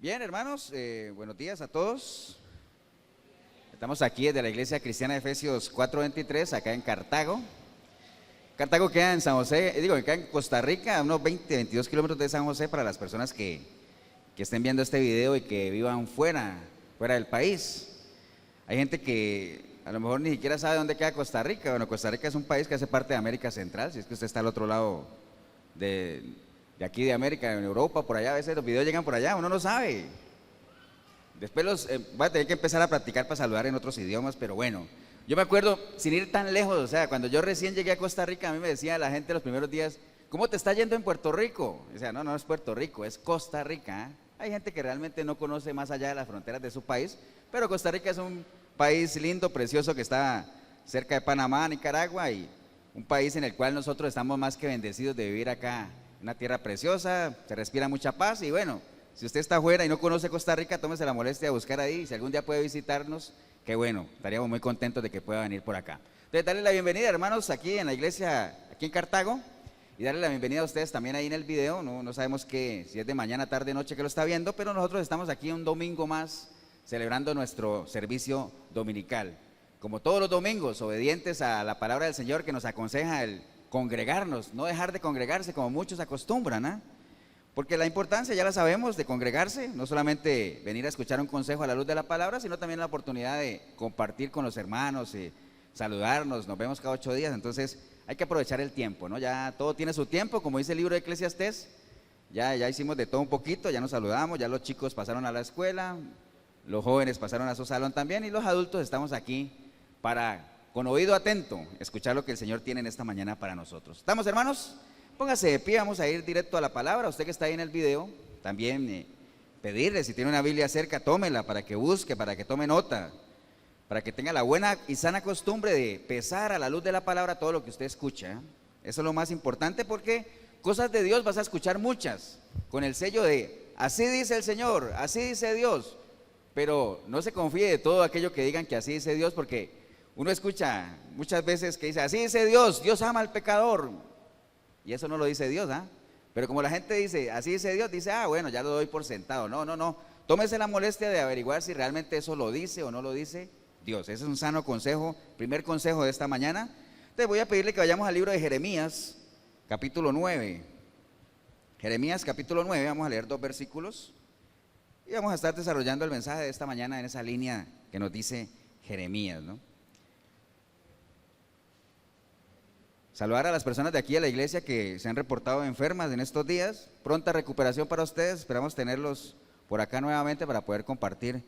Bien, hermanos, buenos días a todos. Estamos aquí desde la Iglesia Cristiana de Efesios 4:23, acá en Cartago. Cartago queda en San José, queda en Costa Rica, a unos 22 kilómetros de San José, para las personas que estén viendo este video y que vivan fuera del país. Hay gente que a lo mejor ni siquiera sabe dónde queda Costa Rica. Bueno, Costa Rica es un país que hace parte de América Central, si es que usted está al otro lado de aquí de América, en Europa, por allá. A veces los videos llegan por allá, uno no sabe. Después voy a tener que empezar a practicar para saludar en otros idiomas, pero bueno. Yo me acuerdo, sin ir tan lejos, o sea, cuando yo recién llegué a Costa Rica, a mí me decía la gente los primeros días: ¿cómo te está yendo en Puerto Rico? O sea, no es Puerto Rico, es Costa Rica, ¿eh? Hay gente que realmente no conoce más allá de las fronteras de su país, pero Costa Rica es un país lindo, precioso, que está cerca de Panamá, Nicaragua, y un país en el cual nosotros estamos más que bendecidos de vivir acá. Una tierra preciosa, se respira mucha paz. Y bueno, si usted está afuera y no conoce Costa Rica, tómese la molestia de buscar ahí. Si algún día puede visitarnos, qué bueno, estaríamos muy contentos de que pueda venir por acá. Entonces, darle la bienvenida, hermanos, aquí en la iglesia, aquí en Cartago, y darle la bienvenida a ustedes también ahí en el video. No sabemos si es de mañana, tarde, noche que lo está viendo, pero nosotros estamos aquí un domingo más celebrando nuestro servicio dominical. Como todos los domingos, obedientes a la palabra del Señor, que nos aconseja el congregarnos, no dejar de congregarse como muchos acostumbran, ¿eh? Porque la importancia ya la sabemos de congregarse, no solamente venir a escuchar un consejo a la luz de la palabra, sino también la oportunidad de compartir con los hermanos, saludarnos. Nos vemos cada 8 días, entonces hay que aprovechar el tiempo, ¿no? Ya todo tiene su tiempo, como dice el libro de Eclesiastés. Ya hicimos de todo un poquito, ya nos saludamos, ya los chicos pasaron a la escuela, los jóvenes pasaron a su salón también, y los adultos estamos aquí para, con oído atento, escuchar lo que el Señor tiene en esta mañana para nosotros. ¿Estamos, hermanos? Póngase de pie, vamos a ir directo a la palabra. Usted que está ahí en el video, también pedirle, si tiene una Biblia cerca, tómela para que busque, para que tome nota, para que tenga la buena y sana costumbre de pesar a la luz de la palabra todo lo que usted escucha, ¿eh? Eso es lo más importante, porque cosas de Dios vas a escuchar muchas, con el sello de así dice el Señor, así dice Dios, pero no se confíe de todo aquello que digan que así dice Dios, porque uno escucha muchas veces que dice, así dice Dios, Dios ama al pecador, y eso no lo dice Dios, ¿ah? Pero como la gente dice, así dice Dios, dice, bueno, ya lo doy por sentado. No, tómese la molestia de averiguar si realmente eso lo dice o no lo dice Dios. Ese es un sano consejo, primer consejo de esta mañana. Entonces voy a pedirle que vayamos al libro de Jeremías, capítulo 9. Jeremías, capítulo 9, vamos a leer 2 versículos, y vamos a estar desarrollando el mensaje de esta mañana en esa línea que nos dice Jeremías, ¿no? Saludar a las personas de aquí de la iglesia que se han reportado enfermas en estos días. Pronta recuperación para ustedes. Esperamos tenerlos por acá nuevamente para poder compartir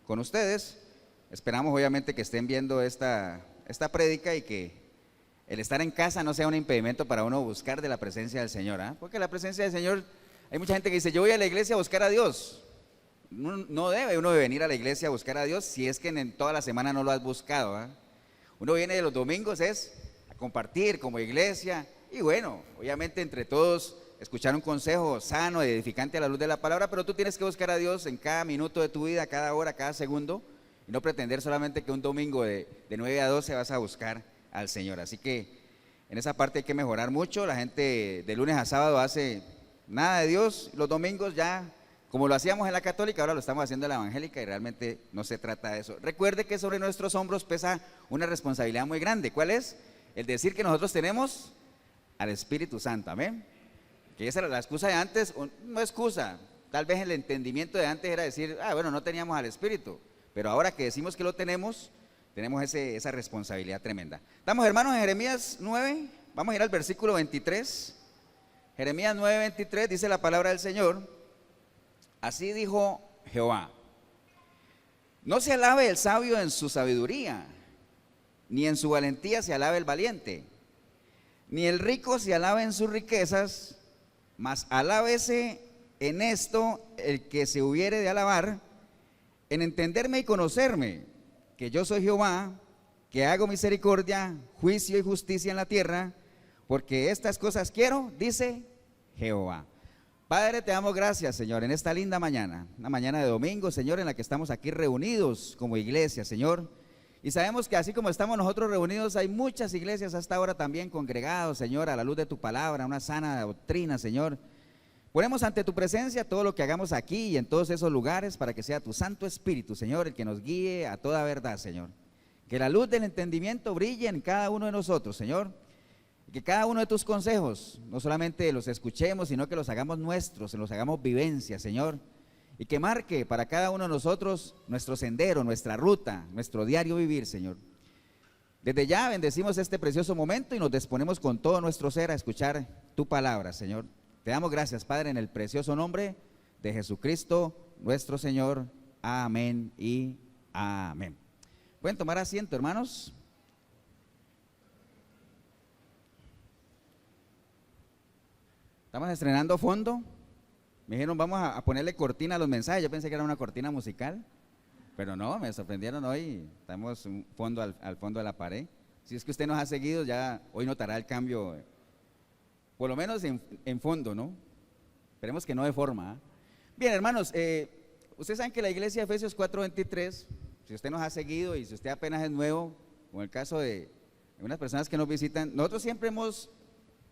con ustedes. Esperamos obviamente que estén viendo esta prédica y que el estar en casa no sea un impedimento para uno buscar de la presencia del Señor, ¿eh? Porque la presencia del Señor, hay mucha gente que dice, yo voy a la iglesia a buscar a Dios. No debe uno de venir a la iglesia a buscar a Dios si es que en toda la semana no lo has buscado, ¿eh? Uno viene de los domingos a compartir como iglesia, y bueno, obviamente entre todos escuchar un consejo sano y edificante a la luz de la palabra, pero tú tienes que buscar a Dios en cada minuto de tu vida, cada hora, cada segundo, y no pretender solamente que un domingo de 9 a 12 vas a buscar al Señor. Así que en esa parte hay que mejorar mucho. La gente de lunes a sábado hace nada de Dios, los domingos ya, como lo hacíamos en la católica, ahora lo estamos haciendo en la evangélica, y realmente no se trata de eso. Recuerde que sobre nuestros hombros pesa una responsabilidad muy grande. ¿Cuál es? El decir que nosotros tenemos al Espíritu Santo, amén. Que esa era la excusa de antes, no excusa, tal vez el entendimiento de antes era decir, bueno, no teníamos al Espíritu, pero ahora que decimos que lo tenemos esa responsabilidad tremenda. Estamos, hermanos, en Jeremías 9, vamos a ir al versículo 23. Jeremías 9, 23, dice la palabra del Señor, así dijo Jehová, no se alabe el sabio en su sabiduría, ni en su valentía se alabe el valiente, ni el rico se alabe en sus riquezas, mas alábese en esto el que se hubiere de alabar, en entenderme y conocerme, que yo soy Jehová, que hago misericordia, juicio y justicia en la tierra, porque estas cosas quiero, dice Jehová. Padre, te damos gracias, Señor, en esta linda mañana, una mañana de domingo, Señor, en la que estamos aquí reunidos como iglesia, Señor. Y sabemos que así como estamos nosotros reunidos, hay muchas iglesias hasta ahora también congregados, Señor, a la luz de tu palabra, una sana doctrina, Señor. Ponemos ante tu presencia todo lo que hagamos aquí y en todos esos lugares para que sea tu Santo Espíritu, Señor, el que nos guíe a toda verdad, Señor. Que la luz del entendimiento brille en cada uno de nosotros, Señor. Y que cada uno de tus consejos no solamente los escuchemos, sino que los hagamos nuestros, los hagamos vivencia, Señor. Y que marque para cada uno de nosotros nuestro sendero, nuestra ruta, nuestro diario vivir, Señor. Desde ya bendecimos este precioso momento y nos disponemos con todo nuestro ser a escuchar tu palabra, Señor. Te damos gracias, Padre, en el precioso nombre de Jesucristo, nuestro Señor. Amén y amén. ¿Pueden tomar asiento, hermanos? Estamos estrenando fondo. Me dijeron, vamos a ponerle cortina a los mensajes. Yo pensé que era una cortina musical, pero no, me sorprendieron hoy. Estamos un fondo al fondo de la pared. Si es que usted nos ha seguido, ya hoy notará el cambio, por lo menos en fondo, ¿no? Esperemos que no de forma. Bien, hermanos, ustedes saben que la iglesia de Efesios 4:23, si usted nos ha seguido y si usted apenas es nuevo, como el caso de unas personas que nos visitan, nosotros siempre hemos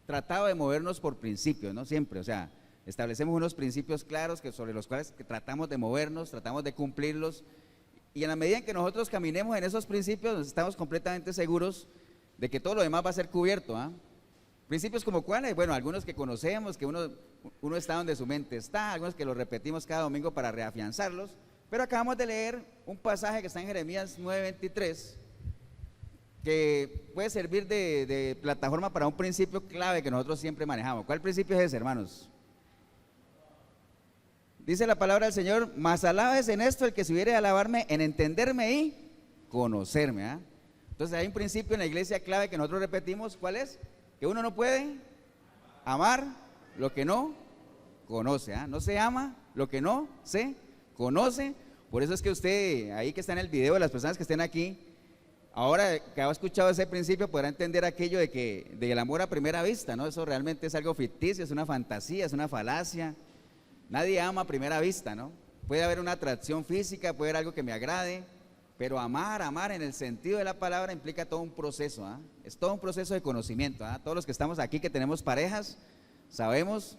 tratado de movernos por principios, ¿no? Siempre, o sea, establecemos unos principios claros sobre los cuales tratamos de movernos, tratamos de cumplirlos, y en la medida en que nosotros caminemos en esos principios, estamos completamente seguros de que todo lo demás va a ser cubierto, ¿ah? Principios como cuáles, bueno, algunos que conocemos, que uno está donde su mente está, algunos que los repetimos cada domingo para reafianzarlos, pero acabamos de leer un pasaje que está en Jeremías 9:23, que puede servir de plataforma para un principio clave que nosotros siempre manejamos. ¿Cuál principio es ese, hermanos? Dice la palabra del Señor, mas alabes en esto el que se hubiere de alabarme en entenderme y conocerme, ¿ah? Entonces hay un principio en la iglesia clave que nosotros repetimos, ¿cuál es? Que uno no puede amar lo que no conoce, ¿ah? No se ama lo que no se conoce. Por eso es que usted, ahí que está en el video, las personas que estén aquí, ahora que ha escuchado ese principio podrá entender aquello del amor a primera vista, ¿no? Eso realmente es algo ficticio, es una fantasía, es una falacia. Nadie ama a primera vista, ¿no? Puede haber una atracción física, puede haber algo que me agrade, pero amar en el sentido de la palabra implica todo un proceso, ¿ah? Es todo un proceso de conocimiento, ¿ah? Todos los que estamos aquí, que tenemos parejas, sabemos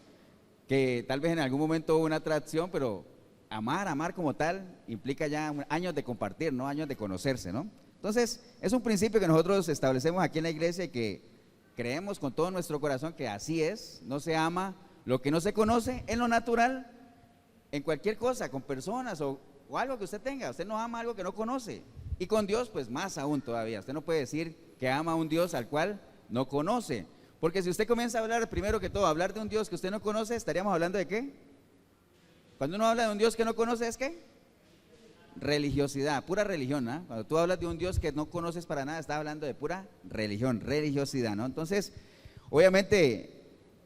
que tal vez en algún momento hubo una atracción, pero amar como tal implica ya años de compartir, ¿no? Años de conocerse, ¿no? Entonces, es un principio que nosotros establecemos aquí en la iglesia y que creemos con todo nuestro corazón que así es. No se ama lo que no se conoce en lo natural, en cualquier cosa, con personas o algo que usted tenga. Usted no ama algo que no conoce, y con Dios pues más aún todavía. Usted no puede decir que ama a un Dios al cual no conoce, porque si usted comienza a hablar, primero que todo, hablar de un Dios que usted no conoce, estaríamos hablando de ¿qué? Cuando uno habla de un Dios que no conoce, ¿es qué? Religiosidad, pura religión, ¿ah? Cuando tú hablas de un Dios que no conoces para nada, estás hablando de pura religión, religiosidad, ¿no? Entonces, obviamente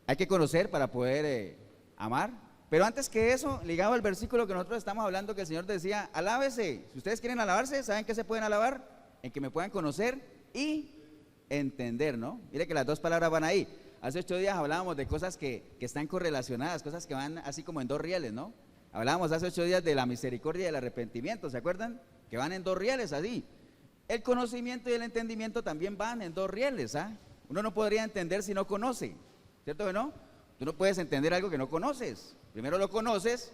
hay que conocer para poder amar, pero antes que eso, ligado al versículo que nosotros estamos hablando, que el Señor decía, alábese. Si ustedes quieren alabarse, ¿saben qué se pueden alabar? En que me puedan conocer y entender, ¿no? Mire que las dos palabras van ahí. Hace 8 días hablábamos de cosas que están correlacionadas, cosas que van así como en dos rieles, ¿no? Hablábamos hace 8 días de la misericordia y el arrepentimiento, ¿se acuerdan? Que van en dos rieles así. El conocimiento y el entendimiento también van en dos rieles, ¿ah? Uno no podría entender si no conoce, ¿cierto que no? Tú no puedes entender algo que no conoces. Primero lo conoces,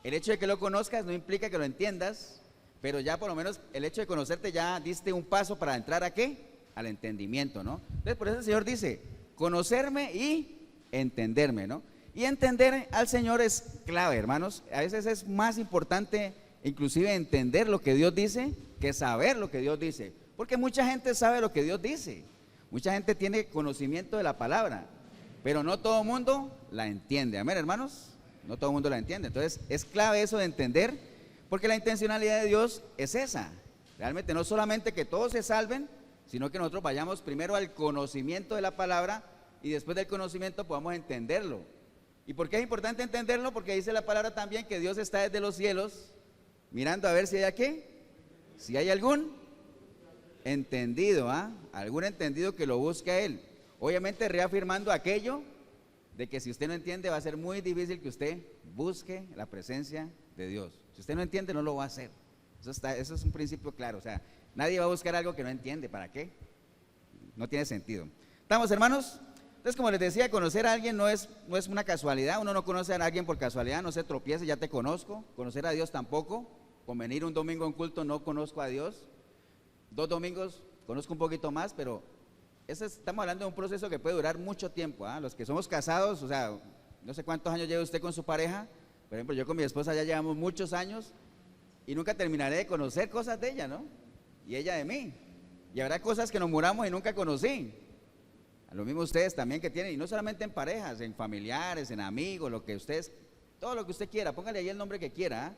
el hecho de que lo conozcas no implica que lo entiendas, pero ya por lo menos el hecho de conocerte ya diste un paso para entrar ¿a qué? Al entendimiento, ¿no? Entonces por eso el Señor dice, conocerme y entenderme, ¿no? Y entender al Señor es clave, hermanos. A veces es más importante inclusive entender lo que Dios dice que saber lo que Dios dice, porque mucha gente sabe lo que Dios dice, mucha gente tiene conocimiento de la palabra, pero no todo el mundo la entiende. Amén, hermanos, no todo el mundo la entiende. Entonces es clave eso de entender, porque la intencionalidad de Dios es esa, realmente no solamente que todos se salven, sino que nosotros vayamos primero al conocimiento de la palabra y después del conocimiento podamos entenderlo. ¿Y por qué es importante entenderlo? Porque dice la palabra también que Dios está desde los cielos mirando a ver si hay aquí, si hay algún entendido, algún entendido que lo busque a Él. Obviamente reafirmando aquello de que si usted no entiende va a ser muy difícil que usted busque la presencia de Dios. Si usted no entiende, no lo va a hacer. Eso es un principio claro. O sea, nadie va a buscar algo que no entiende. ¿Para qué? No tiene sentido. ¿Estamos, hermanos? Entonces, como les decía, conocer a alguien no es una casualidad. Uno no conoce a alguien por casualidad, no se tropiece, ya te conozco. Conocer a Dios tampoco. Con venir un domingo a un culto no conozco a Dios. 2 domingos conozco un poquito más, pero estamos hablando de un proceso que puede durar mucho tiempo. Los que somos casados, o sea, no sé cuántos años lleva usted con su pareja. Por ejemplo, yo con mi esposa ya llevamos muchos años y nunca terminaré de conocer cosas de ella, ¿no? Y ella de mí. Y habrá cosas que nos muramos y nunca conocí. A lo mismo ustedes también que tienen, y no solamente en parejas, en familiares, en amigos, lo que ustedes, todo lo que usted quiera, póngale ahí el nombre que quiera.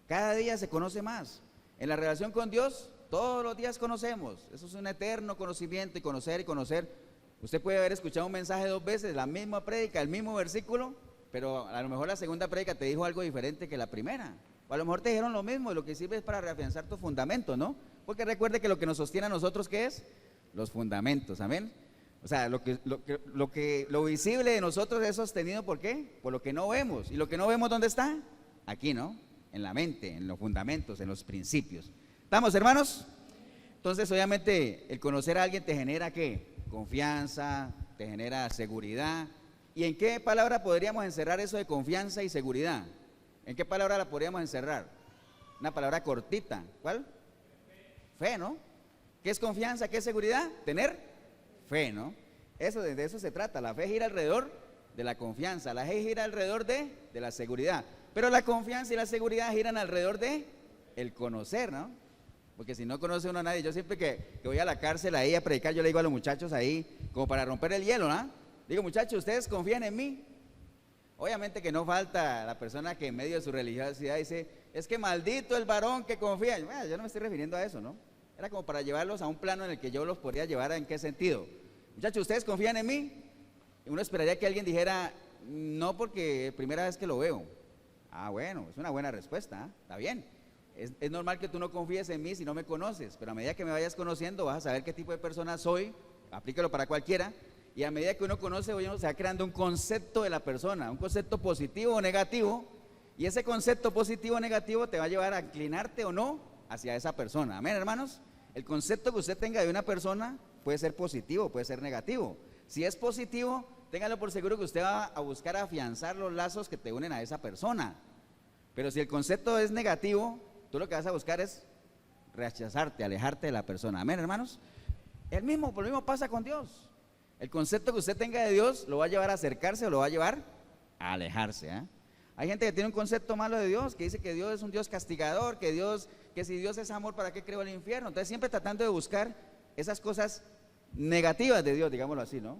Cada día se conoce más. En la relación con Dios, todos los días conocemos. Eso es un eterno conocimiento y conocer y conocer. Usted puede haber escuchado un mensaje 2 veces, la misma prédica, el mismo versículo, pero a lo mejor la segunda prédica te dijo algo diferente que la primera. O a lo mejor te dijeron lo mismo y lo que sirve es para reafianzar tus fundamentos, ¿no? Porque recuerde que lo que nos sostiene a nosotros, ¿qué es? Los fundamentos, amén. O sea, lo visible de nosotros es sostenido, ¿por qué? Por lo que no vemos. ¿Y lo que no vemos dónde está? Aquí, ¿no? En la mente, en los fundamentos, en los principios. ¿Estamos, hermanos? Entonces, obviamente, el conocer a alguien te genera, ¿qué? Confianza, te genera seguridad. ¿Y en qué palabra podríamos encerrar eso de confianza y seguridad? ¿En qué palabra la podríamos encerrar? Una palabra cortita. ¿Cuál? Fe, ¿no? ¿Qué es confianza? ¿Qué es seguridad? Tener fe, ¿no? De eso se trata. La fe gira alrededor de la confianza. La fe gira alrededor de la seguridad. Pero la confianza y la seguridad giran alrededor de el conocer, ¿no? Porque si no conoce uno a nadie, yo siempre que voy a la cárcel ahí a predicar, yo le digo a los muchachos ahí, como para romper el hielo, ¿no? Digo, muchachos, ¿ustedes confían en mí? Obviamente que no falta la persona que en medio de su religiosidad dice, es que maldito el varón que confía. Bueno, yo no me estoy refiriendo a eso, ¿no? Era como para llevarlos a un plano en el que yo los podría llevar. ¿En qué sentido? Muchachos, ¿ustedes confían en mí? Uno esperaría que alguien dijera, no, porque primera vez que lo veo. Ah, bueno, es una buena respuesta, está bien. Es normal que tú no confíes en mí si no me conoces, pero a medida que me vayas conociendo vas a saber qué tipo de persona soy, aplícalo para cualquiera, y a medida que uno conoce, uno se va creando un concepto de la persona, un concepto positivo o negativo, y ese concepto positivo o negativo te va a llevar a inclinarte o no hacia esa persona. Amén, hermanos. El concepto que usted tenga de una persona puede ser positivo, puede ser negativo. Si es positivo, téngalo por seguro que usted va a buscar afianzar los lazos que te unen a esa persona. Pero si el concepto es negativo, tú lo que vas a buscar es rechazarte, alejarte de la persona. Amén, hermanos. Lo mismo pasa con Dios. El concepto que usted tenga de Dios lo va a llevar a acercarse o lo va a llevar a alejarse. Hay gente que tiene un concepto malo de Dios, que dice que Dios es un Dios castigador, que si Dios es amor, ¿para qué creó el infierno? Entonces siempre tratando de buscar esas cosas negativas de Dios, digámoslo así, ¿no?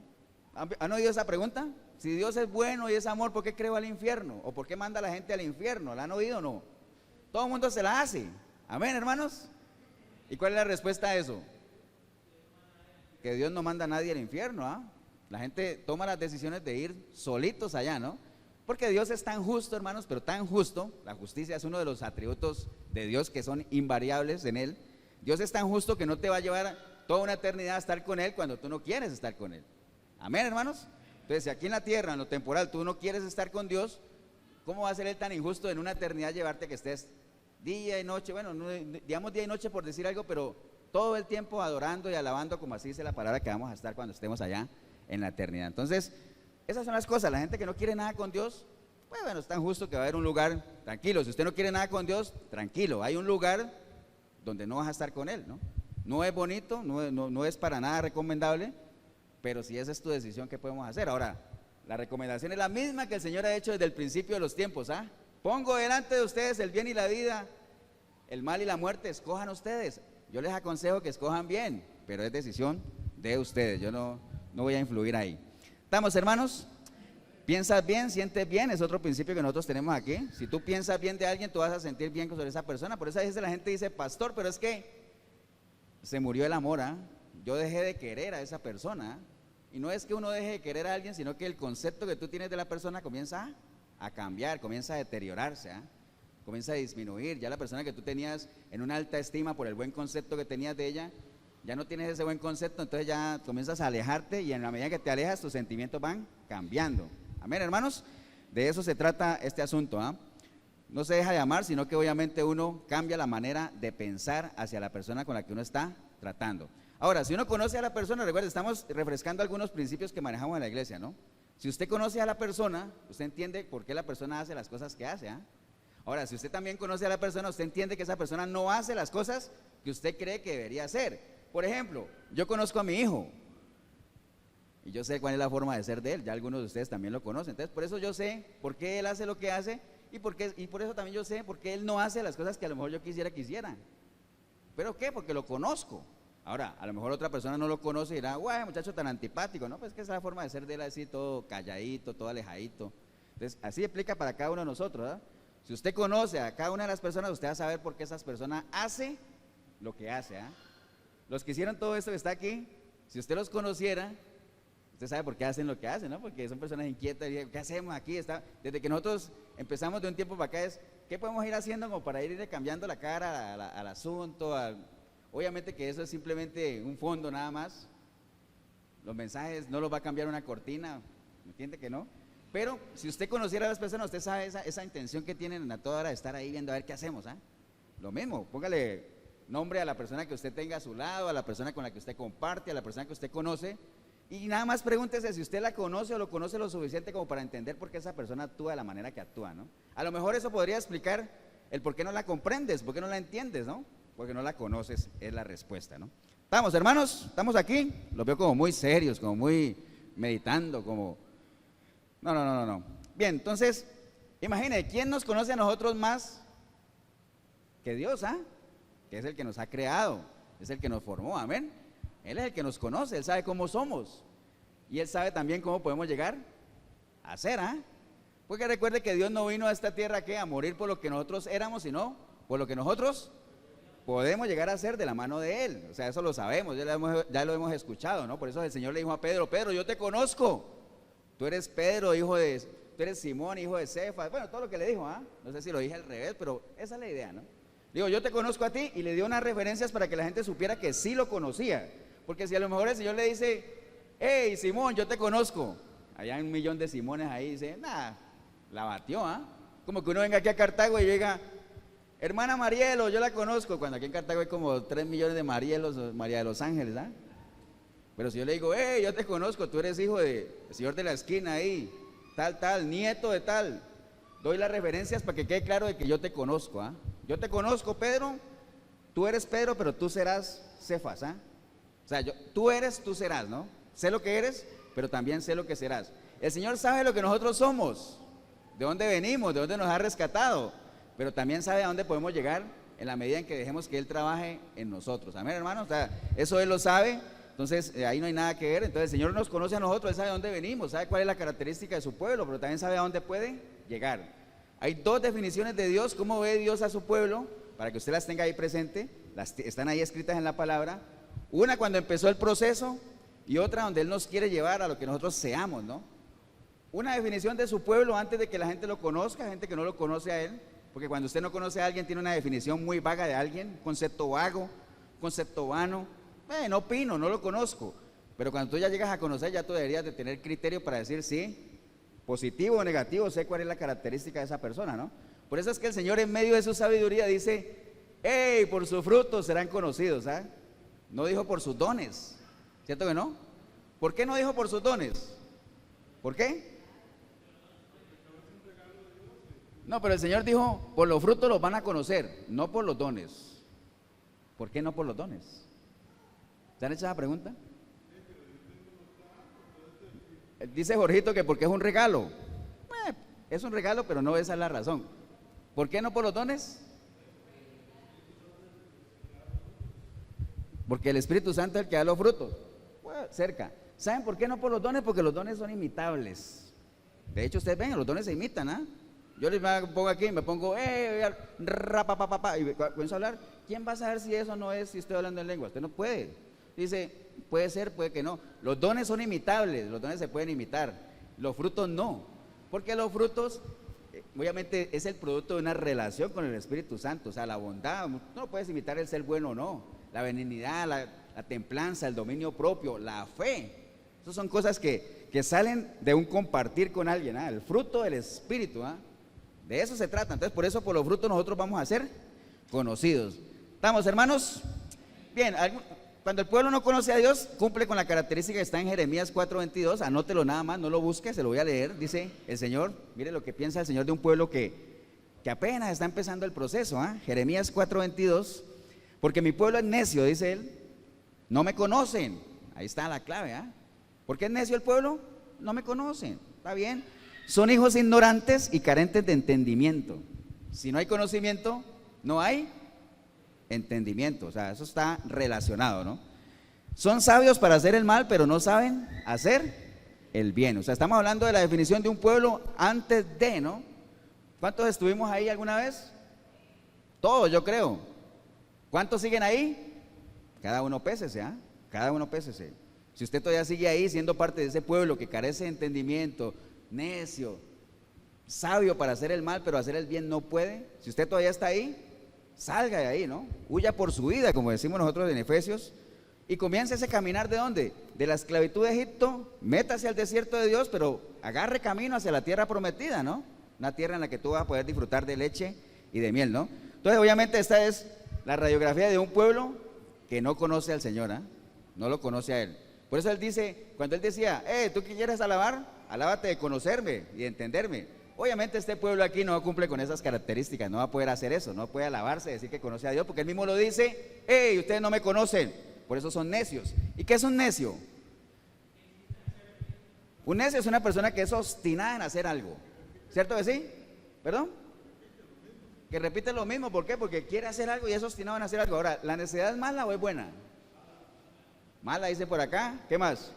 ¿Han oído esa pregunta? Si Dios es bueno y es amor, ¿por qué creó el infierno? ¿O por qué manda a la gente al infierno? ¿La han oído o no? Todo el mundo se la hace. Amén, hermanos. ¿Y cuál es la respuesta a eso? Que Dios no manda a nadie al infierno, La gente toma las decisiones de ir solitos allá, ¿no? Porque Dios es tan justo, hermanos, pero tan justo. La justicia es uno de los atributos de Dios que son invariables en Él. Dios es tan justo que no te va a llevar toda una eternidad a estar con Él cuando tú no quieres estar con Él. Amén, hermanos. Entonces, si aquí en la tierra, en lo temporal, tú no quieres estar con Dios, ¿cómo va a ser Él tan injusto en una eternidad llevarte a que estés día y noche? Bueno, no, digamos día y noche por decir algo, pero todo el tiempo adorando y alabando, como así dice la palabra, que vamos a estar cuando estemos allá en la eternidad. Entonces, esas son las cosas. La gente que no quiere nada con Dios, pues bueno, es tan justo que va a haber un lugar tranquilo. Si usted no quiere nada con Dios, tranquilo, hay un lugar donde no vas a estar con Él, ¿no? No es bonito, no es para nada recomendable, pero si esa es tu decisión, ¿qué podemos hacer? Ahora, la recomendación es la misma que el Señor ha hecho desde el principio de los tiempos, Pongo delante de ustedes el bien y la vida, el mal y la muerte, escojan ustedes. Yo les aconsejo que escojan bien, pero es decisión de ustedes, yo no voy a influir ahí. ¿Estamos, hermanos? Piensas bien, sientes bien, es otro principio que nosotros tenemos aquí. Si tú piensas bien de alguien, tú vas a sentir bien sobre esa persona. Por eso a veces la gente dice, pastor, pero es que se murió el amor, yo dejé de querer a esa persona. Y no es que uno deje de querer a alguien, sino que el concepto que tú tienes de la persona comienza a cambiar, comienza a deteriorarse, comienza a disminuir. Ya la persona que tú tenías en una alta estima por el buen concepto que tenías de ella, ya no tienes ese buen concepto, entonces ya comienzas a alejarte, y en la medida que te alejas, tus sentimientos van cambiando. Amén, hermanos. De eso se trata este asunto, No se deja de amar, sino que obviamente uno cambia la manera de pensar hacia la persona con la que uno está tratando. Ahora, si uno conoce a la persona, recuerda, estamos refrescando algunos principios que manejamos en la iglesia, ¿no? Si usted conoce a la persona, usted entiende por qué la persona hace las cosas que hace, ¿ah? Ahora, si usted también conoce a la persona, usted entiende que esa persona no hace las cosas que usted cree que debería hacer. Por ejemplo, yo conozco a mi hijo y yo sé cuál es la forma de ser de él, ya algunos de ustedes también lo conocen. Entonces, por eso yo sé por qué él hace lo que hace y por eso también yo sé por qué él no hace las cosas que a lo mejor yo quisiera que hiciera. ¿Pero qué? Porque lo conozco. Ahora, a lo mejor otra persona no lo conoce y dirá, guay, muchacho tan antipático, ¿no? Pues que esa es la forma de ser de él, así todo calladito, todo alejadito. Entonces, así explica para cada uno de nosotros, ¿verdad? Si usted conoce a cada una de las personas, usted va a saber por qué esas personas hace lo que hace, ¿ah? Los que hicieron todo esto que está aquí, si usted los conociera, usted sabe por qué hacen lo que hacen, ¿no? Porque son personas inquietas, y ¿qué hacemos aquí? Desde que nosotros empezamos de un tiempo para acá es, ¿qué podemos ir haciendo como para ir cambiando la cara al asunto? Obviamente que eso es simplemente un fondo nada más. Los mensajes no los va a cambiar una cortina, ¿me entiende que no? Pero si usted conociera a las personas, usted sabe esa intención que tienen a toda hora de estar ahí viendo a ver qué hacemos, ¿ah? Lo mismo, póngale nombre a la persona que usted tenga a su lado, a la persona con la que usted comparte, a la persona que usted conoce, y nada más pregúntese si usted la conoce o lo conoce lo suficiente como para entender por qué esa persona actúa de la manera que actúa, ¿no? A lo mejor eso podría explicar el por qué no la comprendes, por qué no la entiendes, ¿no? Porque no la conoces, es la respuesta, ¿no? ¿Estamos, hermanos? ¿Estamos aquí? Los veo como muy serios, como muy meditando, como... No. Bien, entonces, imagine, ¿quién nos conoce a nosotros más que Dios, ah? Que es el que nos ha creado, es el que nos formó, amén. Él es el que nos conoce, Él sabe cómo somos y Él sabe también cómo podemos llegar a ser, ¿ah? Porque recuerde que Dios no vino a esta tierra ¿qué? A morir por lo que nosotros éramos, sino por lo que nosotros podemos llegar a ser de la mano de Él. O sea, eso lo sabemos, ya lo hemos escuchado, ¿no? Por eso el Señor le dijo a Pedro, Pedro, yo te conozco. Tú eres Pedro, tú eres Simón, hijo de Cefas. Bueno, todo lo que le dijo, ¿ah? No sé si lo dije al revés, pero esa es la idea, ¿no? Digo, yo te conozco a ti, y le dio unas referencias para que la gente supiera que sí lo conocía. Porque si a lo mejor el Señor le dice, hey, Simón, yo te conozco. Allá hay 1 millón de Simones ahí, dice, nada, la batió, ¿ah? Como que uno venga aquí a Cartago y diga, hermana Marielo, yo la conozco. Cuando aquí en Cartago hay como 3 millones de Marielos, María de los Ángeles, ¿ah? Pero si yo le digo, hey, yo te conozco, tú eres hijo del señor de la esquina ahí, tal, nieto de tal, doy las referencias para que quede claro de que yo te conozco, ¿ah? Yo te conozco, Pedro, tú eres Pedro, pero tú serás Cefas, ¿ah? O sea, tú eres, tú serás, ¿no? Sé lo que eres, pero también sé lo que serás. El Señor sabe lo que nosotros somos, de dónde venimos, de dónde nos ha rescatado, pero también sabe a dónde podemos llegar en la medida en que dejemos que Él trabaje en nosotros. Amén, hermanos, o sea, eso Él lo sabe. Entonces, ahí no hay nada que ver. Entonces, el Señor nos conoce a nosotros, Él sabe de dónde venimos, sabe cuál es la característica de su pueblo, pero también sabe a dónde puede llegar. Hay 2 definiciones de Dios, cómo ve Dios a su pueblo, para que usted las tenga ahí presente, están ahí escritas en la palabra. Una cuando empezó el proceso y otra donde Él nos quiere llevar a lo que nosotros seamos, ¿no? Una definición de su pueblo antes de que la gente lo conozca, gente que no lo conoce a Él, porque cuando usted no conoce a alguien tiene una definición muy vaga de alguien, concepto vago, concepto vano. No opino, no lo conozco, pero cuando tú ya llegas a conocer, ya tú deberías de tener criterio para decir sí, positivo o negativo, sé cuál es la característica de esa persona, ¿no? Por eso es que el Señor en medio de su sabiduría dice, hey, por sus frutos serán conocidos, ¿sabes? No dijo por sus dones, ¿cierto que no? ¿Por qué no dijo por sus dones? ¿Por qué? No, pero el Señor dijo, por los frutos los van a conocer, no por los dones. ¿Por qué no por los dones? ¿Se han hecho esa pregunta? Dice Jorgito que porque es un regalo. Es un regalo, pero no esa es la razón. ¿Por qué no por los dones? Porque el Espíritu Santo es el que da los frutos. Cerca. ¿Saben por qué no por los dones? Porque los dones son imitables. De hecho, ustedes ven, los dones se imitan, ¿ah? Yo les pongo aquí, me pongo, rapapapapa, y comienzo a hablar. ¿Quién va a saber si eso no es, si estoy hablando en lengua? Usted no puede. Dice, puede ser, puede que no. Los dones son imitables, los dones se pueden imitar, los frutos no, porque los frutos, obviamente, es el producto de una relación con el Espíritu Santo, o sea, la bondad, no puedes imitar el ser bueno o no, la benignidad, la templanza, el dominio propio, la fe, esas son cosas que salen de un compartir con alguien, ¿ah? El fruto del Espíritu, ¿ah? De eso se trata. Entonces, por eso, por los frutos nosotros vamos a ser conocidos. ¿Estamos, hermanos? Bien, cuando el pueblo no conoce a Dios, cumple con la característica que está en Jeremías 4:22, anótelo nada más, no lo busque, se lo voy a leer, dice el Señor, mire lo que piensa el Señor de un pueblo que apenas está empezando el proceso, Jeremías 4:22, porque mi pueblo es necio, dice él, no me conocen, ahí está la clave, ¿por qué es necio el pueblo? No me conocen, está bien, son hijos ignorantes y carentes de entendimiento, si no hay conocimiento, no hay entendimiento, o sea, eso está relacionado, ¿no? Son sabios para hacer el mal, pero no saben hacer el bien, o sea, estamos hablando de la definición de un pueblo antes de, ¿no? ¿Cuántos estuvimos ahí alguna vez? Todos, yo creo. ¿Cuántos siguen ahí? Cada uno pésese, cada uno pésese. Si usted todavía sigue ahí siendo parte de ese pueblo que carece de entendimiento, necio, sabio para hacer el mal, pero hacer el bien no puede, si usted todavía está ahí, salga de ahí, ¿no? Huya por su vida, como decimos nosotros en Efesios, y comience ese caminar ¿de dónde? De la esclavitud de Egipto, métase al desierto de Dios, pero agarre camino hacia la tierra prometida, ¿no? Una tierra en la que tú vas a poder disfrutar de leche y de miel, ¿no? Entonces, obviamente, esta es la radiografía de un pueblo que no conoce al Señor, no lo conoce a Él. Por eso Él dice, cuando Él decía, ¿tú qué quieres alabar? Alábate de conocerme y de entenderme. Obviamente este pueblo aquí no cumple con esas características, no va a poder hacer eso, no puede alabarse, decir que conoce a Dios, porque Él mismo lo dice, ustedes no me conocen, por eso son necios. ¿Y qué es un necio? Un necio es una persona que es obstinada en hacer algo. ¿Cierto que sí? ¿Perdón? Que repite lo mismo, ¿por qué? Porque quiere hacer algo y es obstinado en hacer algo. Ahora, ¿la necedad es mala o es buena? Mala, dice por acá. ¿Qué más?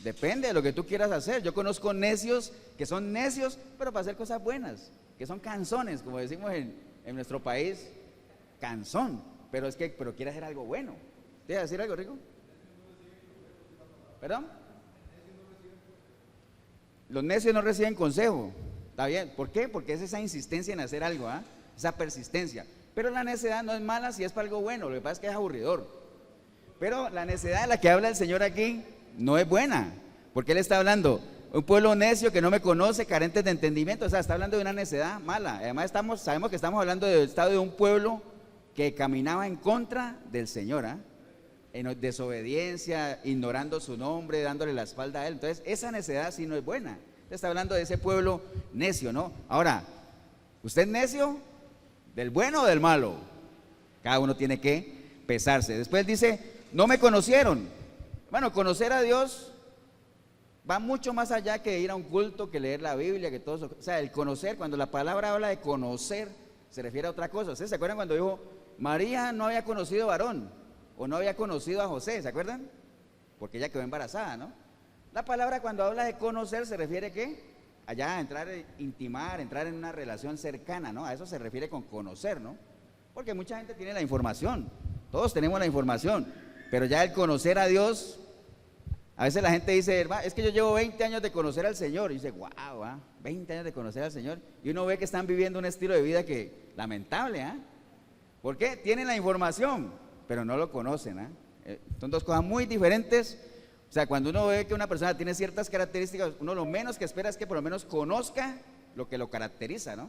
Depende de lo que tú quieras hacer. Yo conozco necios que son necios, pero para hacer cosas buenas, que son canzones, como decimos en nuestro país, canzón, pero quiere hacer algo bueno. ¿Tienes que decir algo, Rico? ¿Perdón? Los necios no reciben consejo, ¿está bien? ¿Por qué? Porque es esa insistencia en hacer algo, esa persistencia. Pero la necedad no es mala si es para algo bueno, lo que pasa es que es aburridor. Pero la necedad de la que habla el Señor aquí no es buena, porque Él está hablando, un pueblo necio que no me conoce, carentes de entendimiento, o sea, está hablando de una necedad mala. Además sabemos que estamos hablando del estado de un pueblo que caminaba en contra del Señor, en desobediencia, ignorando su nombre, dándole la espalda a Él. Entonces, esa necedad sí no es buena. Usted está hablando de ese pueblo necio, ¿no? Ahora, ¿usted es necio? ¿Del bueno o del malo? Cada uno tiene que pesarse. Después dice, no me conocieron. Bueno, conocer a Dios va mucho más allá que ir a un culto, que leer la Biblia, que todo eso. O sea, el conocer, cuando la palabra habla de conocer, se refiere a otra cosa. ¿Ustedes se acuerdan cuando dijo, María no había conocido varón? O no había conocido a José, ¿se acuerdan? Porque ella quedó embarazada, ¿no? La palabra cuando habla de conocer se refiere a ¿qué? Allá a entrar, intimar, entrar en una relación cercana, ¿no? A eso se refiere con conocer, ¿no? Porque mucha gente tiene la información, todos tenemos la información, pero ya el conocer a Dios, a veces la gente dice, hermano, es que yo llevo 20 años de conocer al Señor, y dice, wow, 20 años de conocer al Señor, y uno ve que están viviendo un estilo de vida que, lamentable, ¿por qué? Tienen la información, pero no lo conocen, son dos cosas muy diferentes. O sea, cuando uno ve que una persona tiene ciertas características, uno lo menos que espera es que por lo menos conozca lo que lo caracteriza, ¿no?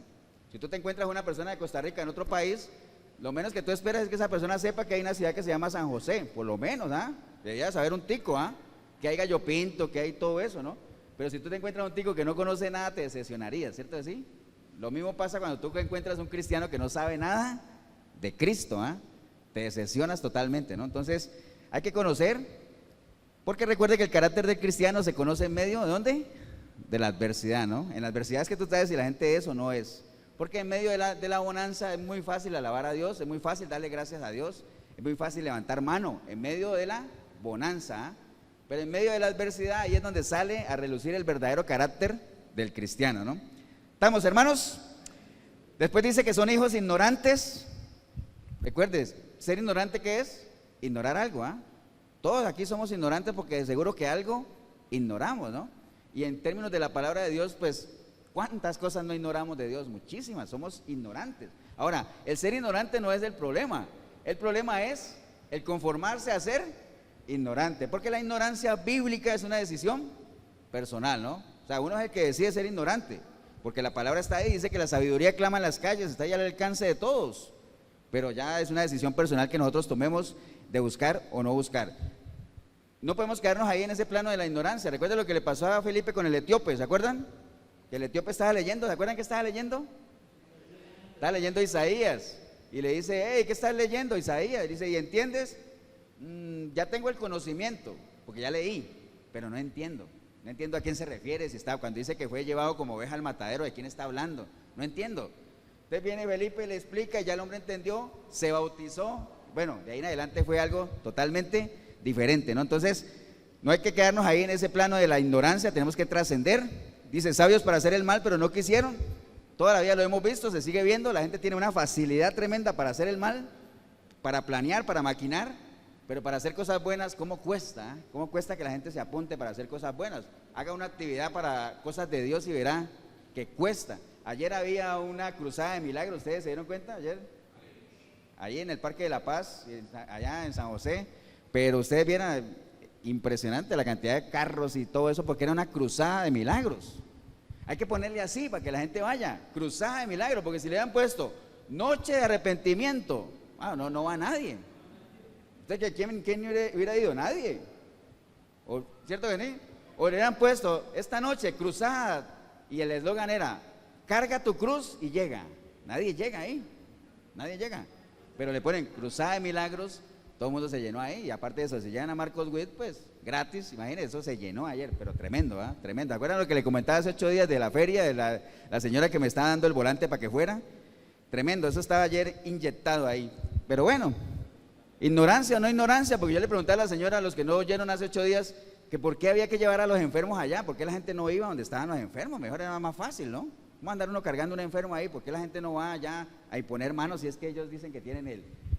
Si tú te encuentras una persona de Costa Rica en otro país, lo menos que tú esperas es que esa persona sepa que hay una ciudad que se llama San José, por lo menos, debería saber un tico, que hay gallo pinto, que hay todo eso, ¿no? Pero si tú te encuentras un tico que no conoce nada, te decepcionaría, ¿cierto que sí? Lo mismo pasa cuando tú encuentras un cristiano que no sabe nada de Cristo, te decepcionas totalmente, ¿no? Entonces, hay que conocer, porque recuerde que el carácter del cristiano se conoce en medio, ¿de dónde? De la adversidad, ¿no? En la adversidad es que tú sabes si la gente es o no es. Porque en medio de la bonanza es muy fácil alabar a Dios, es muy fácil darle gracias a Dios, es muy fácil levantar mano, en medio de la bonanza, pero en medio de la adversidad ahí es donde sale a relucir el verdadero carácter del cristiano, ¿no? ¿Estamos, hermanos? Después dice que son hijos ignorantes. Recuerdes, ser ignorante, ¿qué es? Ignorar algo, Todos aquí somos ignorantes porque de seguro que algo ignoramos, ¿no? Y en términos de la palabra de Dios, pues, ¿cuántas cosas no ignoramos de Dios? Muchísimas, somos ignorantes. Ahora, el ser ignorante no es el problema es el conformarse a ser ignorante, porque la ignorancia bíblica es una decisión personal, ¿no? O sea, uno es el que decide ser ignorante, porque la palabra está ahí, dice que la sabiduría clama en las calles, está ya al alcance de todos. Pero ya es una decisión personal que nosotros tomemos de buscar o no buscar. No podemos quedarnos ahí en ese plano de la ignorancia. Recuerden lo que le pasó a Felipe con el etíope, ¿se acuerdan? Que el etíope estaba leyendo, ¿se acuerdan que estaba leyendo? Estaba leyendo Isaías y le dice, hey, ¿qué estás leyendo? Isaías, y dice, ¿y entiendes? Ya tengo el conocimiento, porque ya leí, pero no entiendo a quién se refiere, si está, cuando dice que fue llevado como oveja al matadero, ¿de quién está hablando? No entiendo. Entonces viene Felipe y le explica, y ya el hombre entendió, se bautizó, bueno, de ahí en adelante fue algo totalmente diferente, ¿no? Entonces, no hay que quedarnos ahí en ese plano de la ignorancia, tenemos que trascender. Dice, sabios para hacer el mal, pero no quisieron. Toda la vida lo hemos visto, se sigue viendo, la gente tiene una facilidad tremenda para hacer el mal, para planear, para maquinar, pero para hacer cosas buenas, ¿cómo cuesta? ¿Cómo cuesta que la gente se apunte para hacer cosas buenas? Haga una actividad para cosas de Dios y verá que cuesta. Ayer había una cruzada de milagros, ¿ustedes se dieron cuenta ayer? Ahí en el Parque de la Paz, allá en San José, pero ustedes vieron, impresionante la cantidad de carros y todo eso, porque era una cruzada de milagros. Hay que ponerle así para que la gente vaya, cruzada de milagros, porque si le han puesto noche de arrepentimiento, no va nadie. ¿Usted quién hubiera ido? Nadie. ¿Cierto que sí? O le hubieran puesto esta noche cruzada y el eslogan era, carga tu cruz y llega. Nadie llega ahí, nadie llega. Pero le ponen cruzada de milagros, todo el mundo se llenó ahí, y aparte de eso, si llegan a Marcos Witt, pues gratis, imagínense, eso se llenó ayer, pero tremendo, tremendo. ¿Acuerdan lo que le comentaba hace 8 días de la feria, de la señora que me estaba dando el volante para que fuera? Tremendo, eso estaba ayer inyectado ahí. Pero bueno, ignorancia o no ignorancia, porque yo le pregunté a la señora, a los que no oyeron hace 8 días, que por qué había que llevar a los enfermos allá, por qué la gente no iba donde estaban los enfermos, mejor era más fácil, ¿no? ¿Cómo andar uno cargando un enfermo ahí? ¿Por qué la gente no va allá a imponer manos si es que ellos dicen que tienen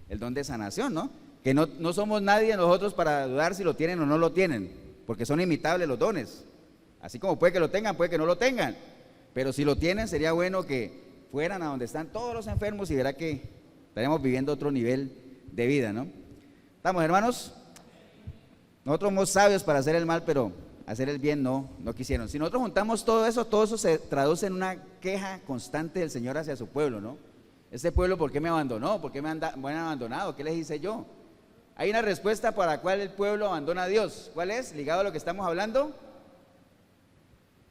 el don de sanación, ¿no? Que no somos nadie nosotros para dudar si lo tienen o no lo tienen, porque son imitables los dones. Así como puede que lo tengan, puede que no lo tengan, pero si lo tienen sería bueno que fueran a donde están todos los enfermos y verá que estaríamos viviendo otro nivel de vida, ¿no? ¿Estamos, hermanos? Nosotros somos sabios para hacer el mal, pero hacer el bien no quisieron. Si nosotros juntamos todo eso se traduce en una queja constante del Señor hacia su pueblo, ¿no? Este pueblo, ¿por qué me abandonó? ¿Por qué me han abandonado? ¿Qué les hice yo? Hay una respuesta para la cual el pueblo abandona a Dios. ¿Cuál es? Ligado a lo que estamos hablando.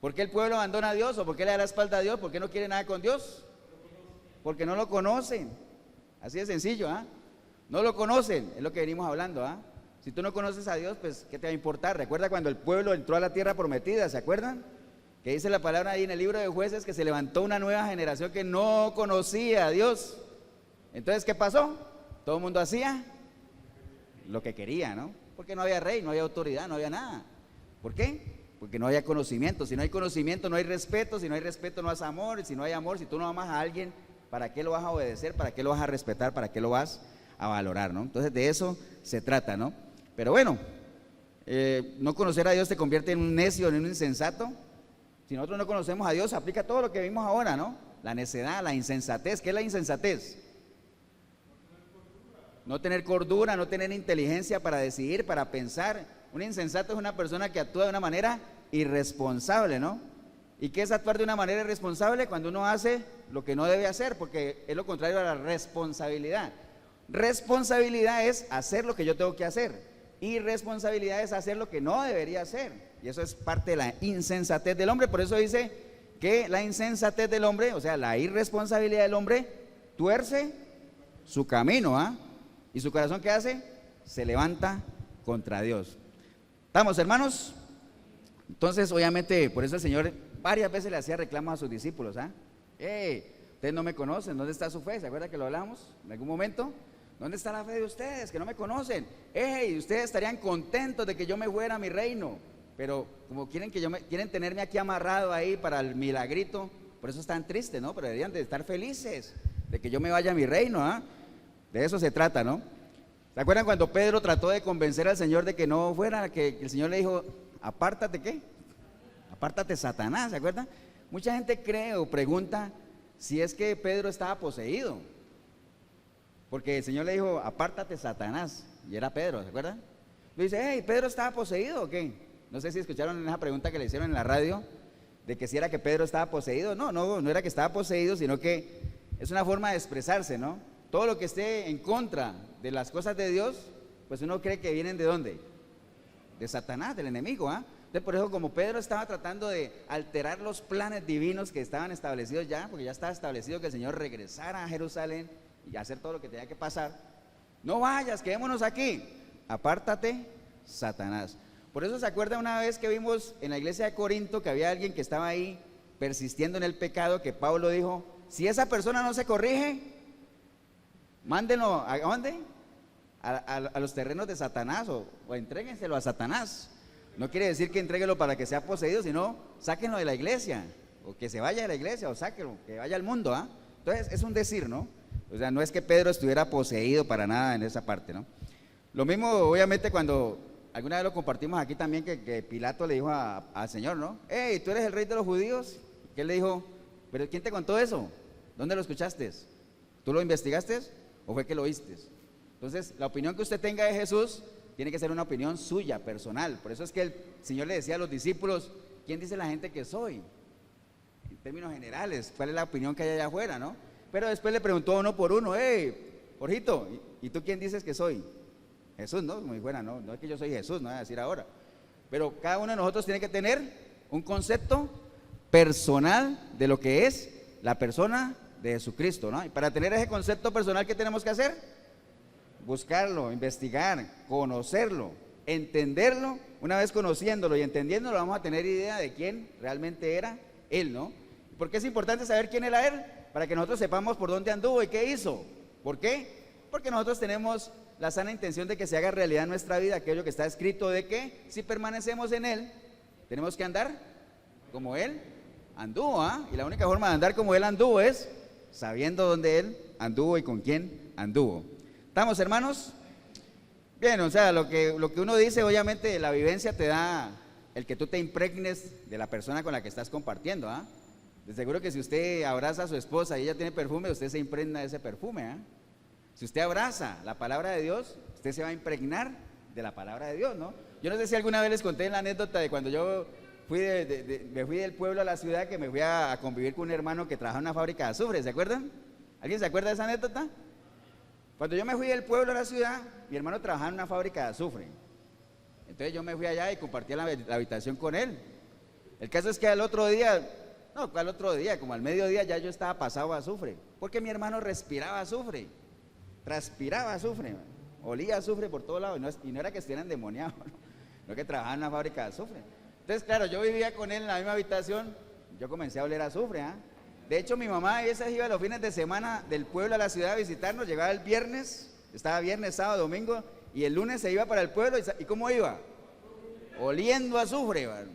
¿Por qué el pueblo abandona a Dios? ¿O por qué le da la espalda a Dios? ¿Por qué no quiere nada con Dios? Porque no lo conocen. Así de sencillo, No lo conocen, es lo que venimos hablando, Si tú no conoces a Dios, pues ¿qué te va a importar? Recuerda cuando el pueblo entró a la tierra prometida, ¿se acuerdan? Que dice la palabra ahí en el libro de Jueces que se levantó una nueva generación que no conocía a Dios. Entonces, ¿qué pasó? Todo el mundo hacía lo que quería, ¿no? Porque no había rey, no había autoridad, no había nada. ¿Por qué? Porque no había conocimiento. Si no hay conocimiento, no hay respeto. Si no hay respeto, no hay amor. Y si no hay amor, si tú no amas a alguien, ¿para qué lo vas a obedecer? ¿Para qué lo vas a respetar? ¿Para qué lo vas a valorar, no? Entonces, de eso se trata, ¿no? Pero bueno, no conocer a Dios te convierte en un necio, en un insensato. Si nosotros no conocemos a Dios, aplica todo lo que vimos ahora, ¿no? La necedad, la insensatez. ¿Qué es la insensatez? No tener cordura, no tener inteligencia para decidir, para pensar. Un insensato es una persona que actúa de una manera irresponsable, ¿no? ¿Y qué es actuar de una manera irresponsable? Cuando uno hace lo que no debe hacer, porque es lo contrario a la responsabilidad. Responsabilidad es hacer lo que yo tengo que hacer. Irresponsabilidad es hacer lo que no debería hacer. Y eso es parte de la insensatez del hombre. Por eso dice que la insensatez del hombre, o sea, la irresponsabilidad del hombre, tuerce su camino, ¿Y su corazón qué hace? Se levanta contra Dios. ¿Estamos, hermanos? Entonces, obviamente, por eso el Señor varias veces le hacía reclamos a sus discípulos, ustedes no me conocen, ¿dónde está su fe? ¿Se acuerdan que lo hablamos en algún momento? ¿Dónde está la fe de ustedes que no me conocen? Ustedes estarían contentos de que yo me fuera a mi reino, pero como quieren tenerme aquí amarrado ahí para el milagrito, por eso están tristes, ¿no? Pero deberían de estar felices de que yo me vaya a mi reino, De eso se trata, ¿no? ¿Se acuerdan cuando Pedro trató de convencer al Señor de que no fuera, que el Señor le dijo, apártate, ¿qué? Apártate, Satanás, ¿se acuerdan? Mucha gente cree o pregunta si es que Pedro estaba poseído, porque el Señor le dijo, apártate, Satanás, y era Pedro, ¿se acuerdan? Le dice, ¿Pedro estaba poseído o qué? No sé si escucharon esa pregunta que le hicieron en la radio, de que si era que Pedro estaba poseído. No era que estaba poseído, sino que es una forma de expresarse, ¿no? Todo lo que esté en contra de las cosas de Dios pues uno cree que vienen ¿de dónde? De Satanás, del enemigo, ¿ah? Entonces por eso como Pedro estaba tratando de alterar los planes divinos que estaban establecidos ya, porque ya estaba establecido que el Señor regresara a Jerusalén y hacer todo lo que tenía que pasar. No vayas, quedémonos aquí, apártate, Satanás. Por eso se acuerda una vez que vimos en la iglesia de Corinto que había alguien que estaba ahí persistiendo en el pecado, que Pablo dijo, si esa persona no se corrige, mándenlo, ¿a dónde? A los terrenos de Satanás o entréguenselo a Satanás. No quiere decir que entréguelo para que sea poseído, sino sáquenlo de la iglesia, o que se vaya de la iglesia, o sáquenlo, que vaya al mundo, ¿ah? Entonces es un decir, ¿no? O sea, no es que Pedro estuviera poseído para nada en esa parte, ¿no? Lo mismo, obviamente, cuando alguna vez lo compartimos aquí también, que Pilato le dijo al Señor, ¿no? Hey, ¿tú eres el rey de los judíos? Que él le dijo, ¿pero quién te contó eso? ¿Dónde lo escuchaste? ¿Tú lo investigaste o fue que lo oíste? Entonces, la opinión que usted tenga de Jesús tiene que ser una opinión suya, personal. Por eso es que el Señor le decía a los discípulos, ¿quién dice la gente que soy? En términos generales, ¿cuál es la opinión que hay allá afuera, no? Pero después le preguntó uno por uno, hey, Jorgito, ¿y tú quién dices que soy? Jesús, ¿no? Como si fuera, no es que yo soy Jesús, no voy a decir ahora. Pero cada uno de nosotros tiene que tener un concepto personal de lo que es la persona de Jesucristo, ¿no? Y para tener ese concepto personal, ¿qué tenemos que hacer? Buscarlo, investigar, conocerlo, entenderlo. Una vez conociéndolo y entendiéndolo, vamos a tener idea de quién realmente era Él, ¿no? ¿Por qué es importante saber quién era Él? Para que nosotros sepamos por dónde anduvo y qué hizo. ¿Por qué? Porque nosotros tenemos la sana intención de que se haga realidad en nuestra vida aquello que está escrito, de que si permanecemos en Él, tenemos que andar como Él anduvo, ¿ah? Y la única forma de andar como Él anduvo es sabiendo dónde Él anduvo y con quién anduvo. ¿Estamos, hermanos? Bien, o sea, lo que uno dice, obviamente la vivencia te da el que tú te impregnes de la persona con la que estás compartiendo, ¿ah? De seguro que si usted abraza a su esposa y ella tiene perfume, usted se impregna de ese perfume, ¿ah? Si usted abraza la palabra de Dios, usted se va a impregnar de la palabra de Dios, ¿no? Yo no sé si alguna vez les conté la anécdota de cuando yo me fui del pueblo a la ciudad, que me fui a convivir con un hermano que trabajaba en una fábrica de azufre, ¿se acuerdan? ¿Alguien se acuerda de esa anécdota? Cuando yo me fui del pueblo a la ciudad, mi hermano trabajaba en una fábrica de azufre. Entonces yo me fui allá y compartí la habitación con él. El caso es que al otro día, como al mediodía ya yo estaba pasado a azufre, porque mi hermano respiraba azufre, transpiraba azufre, olía azufre por todos lados, y no era que estuviera endemoniado, no que trabajaba en una fábrica de azufre. Entonces, claro, yo vivía con él en la misma habitación, yo comencé a oler azufre, ¿ah? De hecho, mi mamá a veces iba los fines de semana del pueblo a la ciudad a visitarnos, llegaba el viernes, estaba viernes, sábado, domingo, y el lunes se iba para el pueblo, ¿y cómo iba? Oliendo azufre, ¿vale?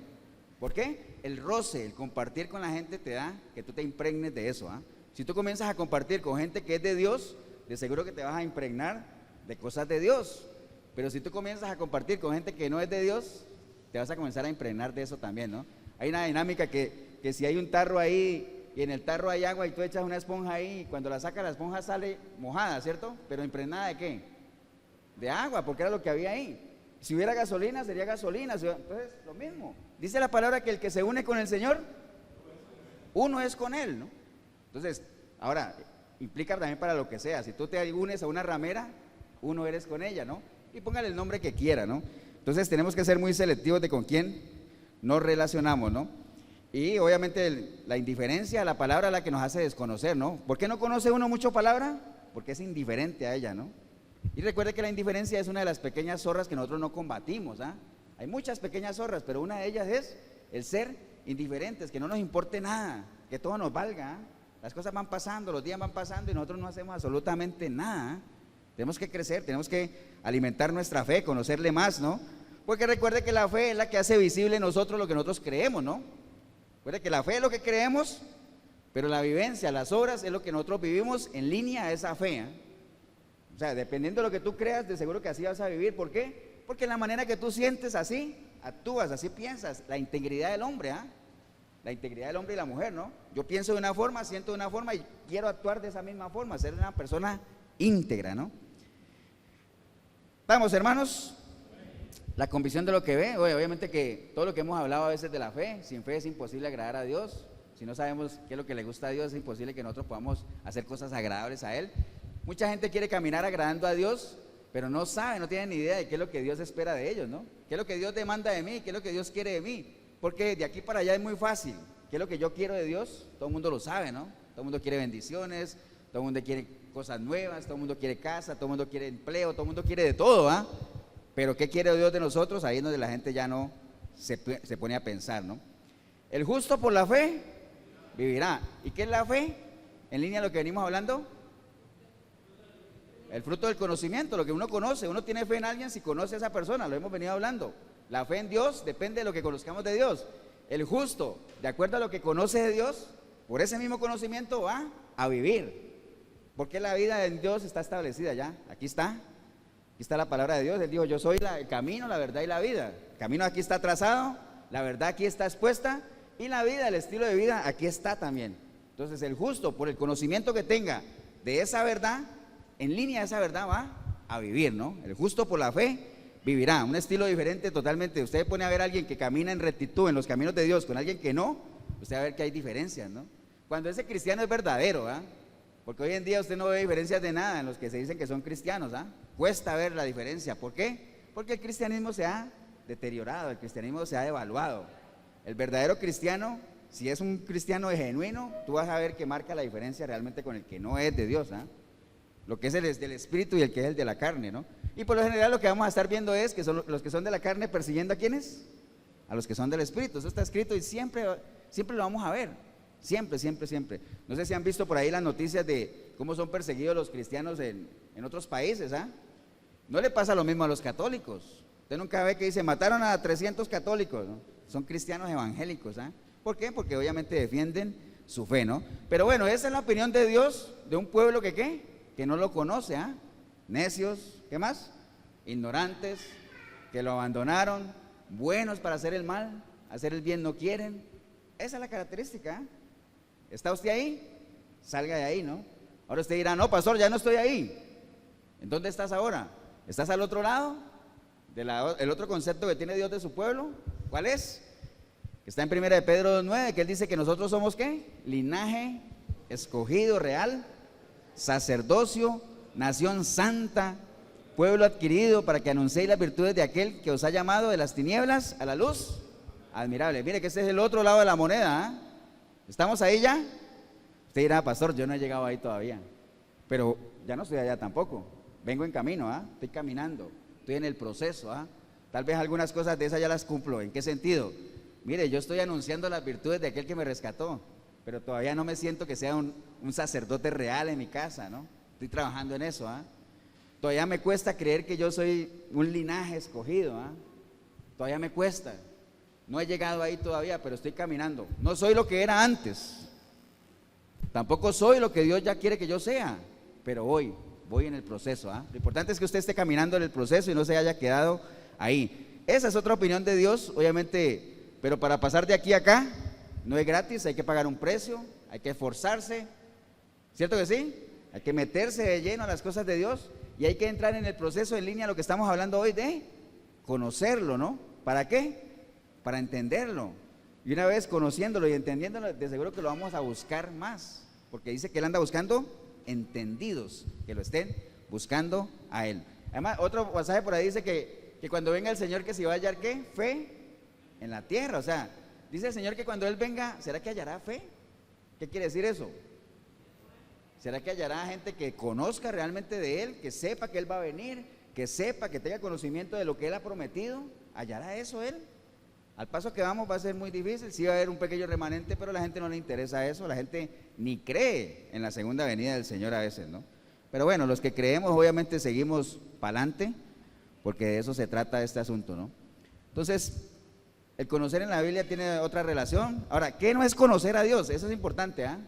¿Por qué? El roce, el compartir con la gente te da que tú te impregnes de eso, ¿ah? Si tú comienzas a compartir con gente que es de Dios, de seguro que te vas a impregnar de cosas de Dios. Pero si tú comienzas a compartir con gente que no es de Dios, te vas a comenzar a impregnar de eso también, ¿no? Hay una dinámica que si hay un tarro ahí y en el tarro hay agua y tú echas una esponja ahí, y cuando la sacas la esponja sale mojada, ¿cierto? Pero impregnada ¿de qué? De agua, porque era lo que había ahí. Si hubiera gasolina, sería gasolina. Entonces, lo mismo. Dice la palabra que el que se une con el Señor, uno es con Él, ¿no? Entonces, ahora, implica también para lo que sea. Si tú te unes a una ramera, uno eres con ella, ¿no? Y póngale el nombre que quiera, ¿no? Entonces, tenemos que ser muy selectivos de con quién nos relacionamos, ¿no? Y obviamente la indiferencia a la palabra es la que nos hace desconocer, ¿no? ¿Por qué no conoce uno mucho palabra? Porque es indiferente a ella, ¿no? Y recuerde que la indiferencia es una de las pequeñas zorras que nosotros no combatimos, ¿ah? Hay muchas pequeñas zorras, pero una de ellas es el ser indiferentes, que no nos importe nada, que todo nos valga, ¿ah? Las cosas van pasando, los días van pasando y nosotros no hacemos absolutamente nada. Tenemos que crecer, tenemos que alimentar nuestra fe, conocerle más, ¿no? Porque recuerde que la fe es la que hace visible en nosotros lo que nosotros creemos, ¿no? Recuerde que la fe es lo que creemos, pero la vivencia, las obras es lo que nosotros vivimos en línea a esa fe, ¿eh? O sea, dependiendo de lo que tú creas, de seguro que así vas a vivir. ¿Por qué? Porque en la manera que tú sientes así, actúas, así piensas. La integridad del hombre, ¿ah? La integridad del hombre y la mujer, ¿no? Yo pienso de una forma, siento de una forma y quiero actuar de esa misma forma, ser una persona íntegra, ¿no? Vamos, hermanos. La convicción de lo que ve, obviamente que todo lo que hemos hablado a veces de la fe, sin fe es imposible agradar a Dios. Si no sabemos qué es lo que le gusta a Dios, es imposible que nosotros podamos hacer cosas agradables a Él. Mucha gente quiere caminar agradando a Dios, pero no saben, no tienen ni idea de qué es lo que Dios espera de ellos, ¿no? ¿Qué es lo que Dios demanda de mí? ¿Qué es lo que Dios quiere de mí? Porque de aquí para allá es muy fácil. ¿Qué es lo que yo quiero de Dios? Todo el mundo lo sabe, ¿no? Todo el mundo quiere bendiciones, todo el mundo quiere cosas nuevas, todo el mundo quiere casa, todo el mundo quiere empleo, todo el mundo quiere de todo, ¿ah? Pero ¿qué quiere Dios de nosotros? Ahí es donde la gente ya no se pone a pensar, ¿no? El justo por la fe vivirá. ¿Y qué es la fe? En línea a lo que venimos hablando. El fruto del conocimiento, lo que uno conoce. Uno tiene fe en alguien si conoce a esa persona, lo hemos venido hablando. La fe en Dios depende de lo que conozcamos de Dios. El justo, de acuerdo a lo que conoce de Dios, por ese mismo conocimiento va a vivir. Porque la vida en Dios está establecida ya. Aquí está la palabra de Dios. Él dijo, yo soy el camino, la verdad y la vida. El camino aquí está trazado, la verdad aquí está expuesta, y la vida, el estilo de vida aquí está también. Entonces el justo, por el conocimiento que tenga de esa verdad, en línea a esa verdad va a vivir, ¿no? El justo por la fe vivirá, un estilo diferente totalmente. Usted pone a ver a alguien que camina en rectitud en los caminos de Dios con alguien que no, usted va a ver que hay diferencias, ¿no? Cuando ese cristiano es verdadero, ¿ah? Porque hoy en día usted no ve diferencias de nada en los que se dicen que son cristianos, ¿ah? Cuesta ver la diferencia. ¿Por qué? Porque el cristianismo se ha deteriorado, el cristianismo se ha devaluado. El verdadero cristiano, si es un cristiano genuino, tú vas a ver que marca la diferencia realmente con el que no es de Dios, ¿ah? Lo que es el del espíritu y el que es el de la carne, ¿no? Y por lo general lo que vamos a estar viendo es que son los que son de la carne persiguiendo ¿a quiénes? A los que son del espíritu. Eso está escrito y siempre lo vamos a ver. Siempre, siempre, siempre. No sé si han visto por ahí las noticias de cómo son perseguidos los cristianos en otros países, ¿ah? No le pasa lo mismo a los católicos. Usted nunca ve que dice, mataron a 300 católicos, ¿no? Son cristianos evangélicos, ¿ah? ¿Por qué? Porque obviamente defienden su fe, ¿no? Pero bueno, esa es la opinión de Dios de un pueblo que ¿qué? Que no lo conoce, ¿ah? Necios, ¿qué más? Ignorantes, que lo abandonaron, buenos para hacer el mal, hacer el bien no quieren. Esa es la característica, ¿ah? ¿Está usted ahí? Salga de ahí, ¿no? Ahora usted dirá, no, pastor, ya no estoy ahí. ¿En dónde estás ahora? ¿Estás al otro lado? El otro concepto que tiene Dios de su pueblo, ¿cuál es? Que está en 1 de Pedro 2:9, que él dice que nosotros somos ¿qué? Linaje escogido, real, sacerdocio, nación santa, pueblo adquirido para que anunciéis las virtudes de aquel que os ha llamado de las tinieblas a la luz admirable. Mire que ese es el otro lado de la moneda, ¿ah? ¿Estamos ahí ya? Usted dirá, pastor, yo no he llegado ahí todavía, pero ya no estoy allá tampoco, vengo en camino, ¿ah? Estoy caminando, estoy en el proceso, ¿ah? Tal vez algunas cosas de esas ya las cumplo. ¿En qué sentido? Mire, yo estoy anunciando las virtudes de aquel que me rescató, pero todavía no me siento que sea un sacerdote real en mi casa, ¿no? Estoy trabajando en eso, ¿ah? Todavía me cuesta creer que yo soy un linaje escogido, ¿ah? Todavía me cuesta. No he llegado ahí todavía, pero estoy caminando. No soy lo que era antes. Tampoco soy lo que Dios ya quiere que yo sea, pero voy en el proceso, ¿ah? Lo importante es que usted esté caminando en el proceso y no se haya quedado ahí. Esa es otra opinión de Dios, obviamente, pero para pasar de aquí a acá no es gratis, hay que pagar un precio, hay que esforzarse, ¿cierto que sí? Hay que meterse de lleno a las cosas de Dios y hay que entrar en el proceso en línea a lo que estamos hablando hoy de conocerlo, ¿no? ¿Para qué? Para entenderlo. Y una vez conociéndolo y entendiéndolo, de seguro que lo vamos a buscar más, porque dice que él anda buscando entendidos, que lo estén buscando a él. Además, otro pasaje por ahí dice que cuando venga el Señor, que si va a hallar ¿qué? Fe en la tierra. O sea, dice el Señor que cuando Él venga, ¿será que hallará fe? ¿Qué quiere decir eso? ¿Será que hallará gente que conozca realmente de Él, que sepa que Él va a venir, que sepa, que tenga conocimiento de lo que Él ha prometido? ¿Hallará eso Él? Al paso que vamos va a ser muy difícil, sí va a haber un pequeño remanente, pero a la gente no le interesa eso, la gente ni cree en la segunda venida del Señor a veces, ¿no? Pero bueno, los que creemos obviamente seguimos para adelante, porque de eso se trata este asunto, ¿no? Entonces, el conocer en la Biblia tiene otra relación. Ahora, ¿qué no es conocer a Dios? Eso es importante, ¿ah?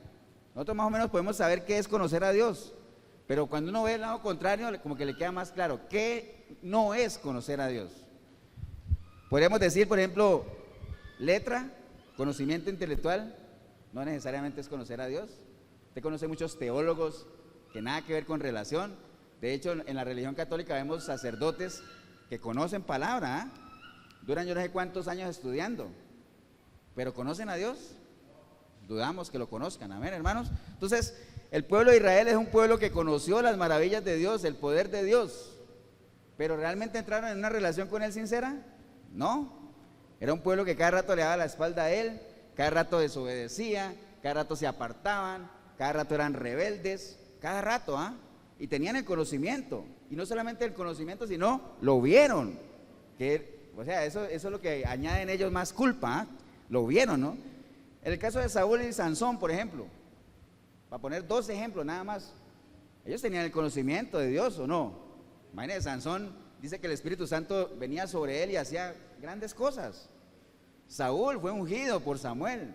Nosotros más o menos podemos saber qué es conocer a Dios, pero cuando uno ve el lado contrario, como que le queda más claro, ¿qué no es conocer a Dios? Podríamos decir, por ejemplo, letra, conocimiento intelectual, no necesariamente es conocer a Dios. Usted conoce muchos teólogos que nada que ver con relación. De hecho, en la religión católica vemos sacerdotes que conocen palabra, ¿ah? Duran yo no sé cuántos años estudiando, pero ¿conocen a Dios? Dudamos que lo conozcan, amén, hermanos. Entonces, el pueblo de Israel es un pueblo que conoció las maravillas de Dios, el poder de Dios, pero ¿realmente entraron en una relación con él sincera? No. Era un pueblo que cada rato le daba la espalda a él, cada rato desobedecía, cada rato se apartaban, cada rato eran rebeldes, cada rato, ¿ah? Y tenían el conocimiento, y no solamente el conocimiento, sino lo vieron. O sea, eso es lo que añade en ellos más culpa, ¿ah? Lo vieron, ¿no? En el caso de Saúl y Sansón, por ejemplo, para poner dos ejemplos nada más, ellos tenían el conocimiento de Dios, ¿o no? Imagínense, Sansón dice que el Espíritu Santo venía sobre él y hacía grandes cosas. Saúl fue ungido por Samuel,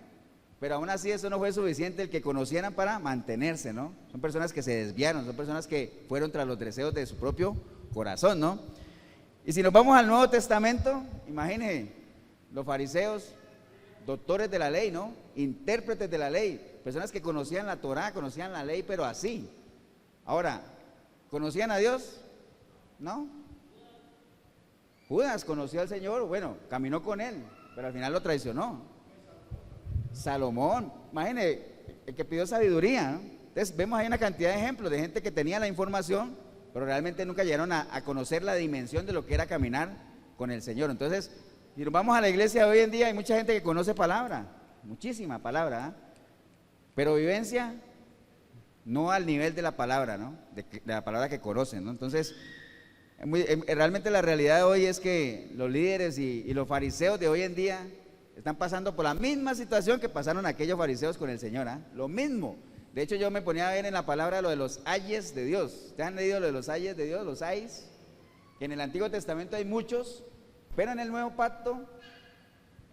pero aún así eso no fue suficiente el que conocieran para mantenerse, ¿no? Son personas que se desviaron, son personas que fueron tras los deseos de su propio corazón, ¿no? Y si nos vamos al Nuevo Testamento, imagínense, los fariseos, doctores de la ley, ¿no? Intérpretes de la ley, personas que conocían la Torá, conocían la ley, pero así. Ahora, ¿conocían a Dios? No. Judas conoció al Señor, bueno, caminó con él, pero al final lo traicionó. Salomón, imagínense, el que pidió sabiduría, ¿no? Entonces vemos ahí una cantidad de ejemplos de gente que tenía la información, pero realmente nunca llegaron a conocer la dimensión de lo que era caminar con el Señor. Entonces, si nos vamos a la iglesia de hoy en día, hay mucha gente que conoce palabra, muchísima palabra, ¿eh? Pero vivencia no al nivel de la palabra, ¿no? De la palabra que conocen, ¿no? Entonces, realmente la realidad de hoy es que los líderes y los fariseos de hoy en día están pasando por la misma situación que pasaron aquellos fariseos con el Señor, ¿eh? Lo mismo. De hecho, yo me ponía a ver en la palabra lo de los ayes de Dios. ¿Ustedes han leído lo de los ayes de Dios? Los ayes, que en el Antiguo Testamento hay muchos, pero en el Nuevo Pacto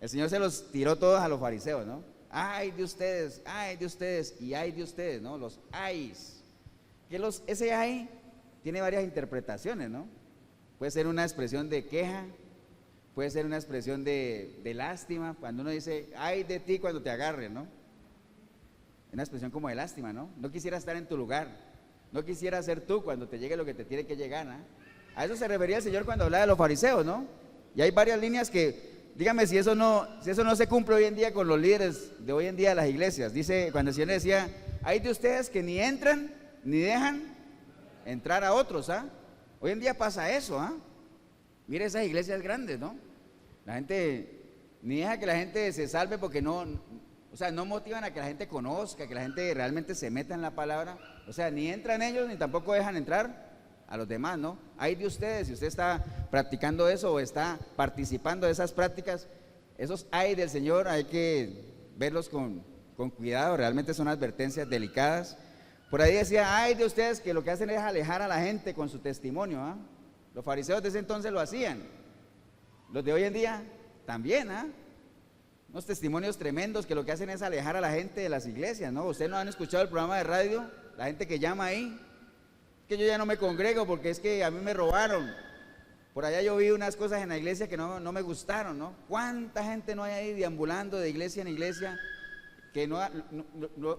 el Señor se los tiró todos a los fariseos, ¿no? Ay de ustedes, y ay de ustedes, ¿no? Los ayes. Ese ay tiene varias interpretaciones, ¿no? Puede ser una expresión de queja, puede ser una expresión de lástima, cuando uno dice, ay de ti cuando te agarren, ¿no? Una expresión como de lástima, ¿no? No quisiera estar en tu lugar, no quisiera ser tú cuando te llegue lo que te tiene que llegar, ¿no? A eso se refería el Señor cuando hablaba de los fariseos, ¿no? Y hay varias líneas que, dígame si eso no se cumple hoy en día con los líderes de hoy en día de las iglesias. Dice, cuando el Señor decía, hay de ustedes que ni entran, ni dejan entrar a otros, ¿ah? Hoy en día pasa eso, ¿ah? Mire esas iglesias grandes, ¿no? La gente ni deja que la gente se salve porque no motivan a que la gente conozca, que la gente realmente se meta en la palabra. O sea, ni entran ellos ni tampoco dejan entrar a los demás, ¿no? Hay de ustedes, si usted está practicando eso o está participando de esas prácticas, esos hay del Señor hay que verlos con cuidado, realmente son advertencias delicadas. Por ahí decía, hay de ustedes que lo que hacen es alejar a la gente con su testimonio, ¿ah? Los fariseos de ese entonces lo hacían, los de hoy en día también, ¿ah? Unos testimonios tremendos que lo que hacen es alejar a la gente de las iglesias, ¿no? Ustedes no han escuchado el programa de radio, la gente que llama ahí, que yo ya no me congrego porque es que a mí me robaron. Por allá yo vi unas cosas en la iglesia que no me gustaron, ¿no? ¿Cuánta gente no hay ahí deambulando de iglesia en iglesia que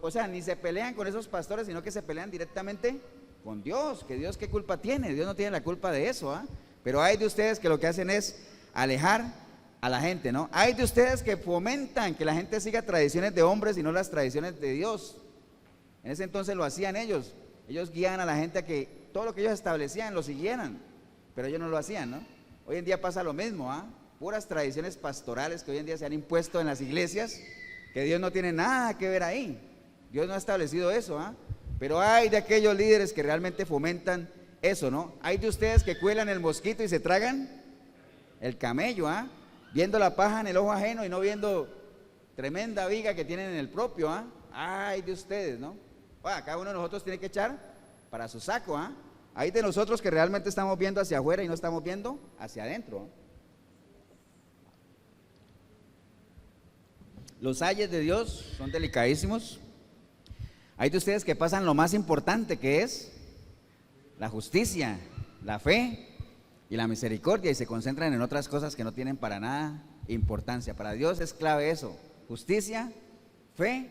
o sea, ni se pelean con esos pastores, sino que se pelean directamente con Dios? Que Dios, ¿qué culpa tiene? Dios no tiene la culpa de eso, ¿ah? Pero hay de ustedes que lo que hacen es alejar a la gente, ¿no? Hay de ustedes que fomentan que la gente siga tradiciones de hombres y no las tradiciones de Dios. En ese entonces lo hacían ellos. Ellos guiaban a la gente a que todo lo que ellos establecían lo siguieran, pero ellos no lo hacían, ¿no? Hoy en día pasa lo mismo, ¿ah? Puras tradiciones pastorales que hoy en día se han impuesto en las iglesias, que Dios no tiene nada que ver ahí. Dios no ha establecido eso, ¿ah? Pero hay de aquellos líderes que realmente fomentan eso, ¿no? Hay de ustedes que cuelan el mosquito y se tragan el camello, ¿ah? Viendo la paja en el ojo ajeno y no viendo tremenda viga que tienen en el propio, ¿ah? Ay de ustedes, ¿no? Bueno, cada uno de nosotros tiene que echar para su saco, ¿ah? Hay de nosotros que realmente estamos viendo hacia afuera y no estamos viendo hacia adentro. Los ayes de Dios son delicadísimos. Hay de ustedes que pasan lo más importante, que es la justicia, la fe y la misericordia, y se concentran en otras cosas que no tienen para nada importancia. Para Dios es clave eso: justicia, fe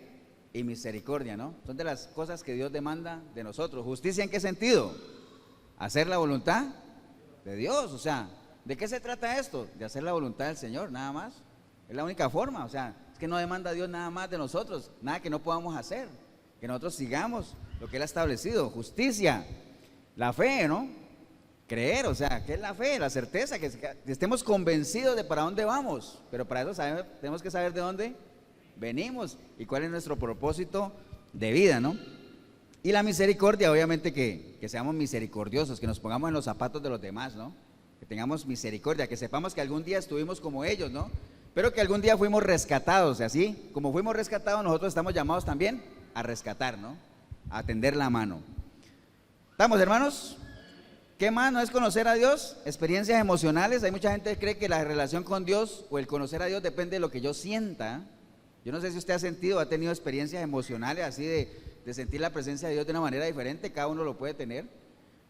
y misericordia, ¿no? Son de las cosas que Dios demanda de nosotros. ¿Justicia en qué sentido? Hacer la voluntad de Dios. O sea, ¿de qué se trata esto? De hacer la voluntad del Señor, nada más. Es la única forma. O sea, es que no demanda Dios nada más de nosotros, nada que no podamos hacer, que nosotros sigamos lo que Él ha establecido. Justicia, la fe, ¿no? Creer, o sea, ¿qué es la fe? La certeza, que estemos convencidos de para dónde vamos, pero para eso tenemos que saber de dónde venimos y cuál es nuestro propósito de vida, ¿no? Y la misericordia, obviamente que seamos misericordiosos, que nos pongamos en los zapatos de los demás, ¿no? Que tengamos misericordia, que sepamos que algún día estuvimos como ellos, ¿no? Pero que algún día fuimos rescatados, y así como fuimos rescatados, nosotros estamos llamados también a rescatar, ¿no? A tender la mano. ¿Estamos, hermanos? ¿Qué más no es conocer a Dios? Experiencias emocionales. Hay mucha gente que cree que la relación con Dios o el conocer a Dios depende de lo que yo sienta. Yo no sé si usted ha sentido, ha tenido experiencias emocionales así de sentir la presencia de Dios de una manera diferente, cada uno lo puede tener,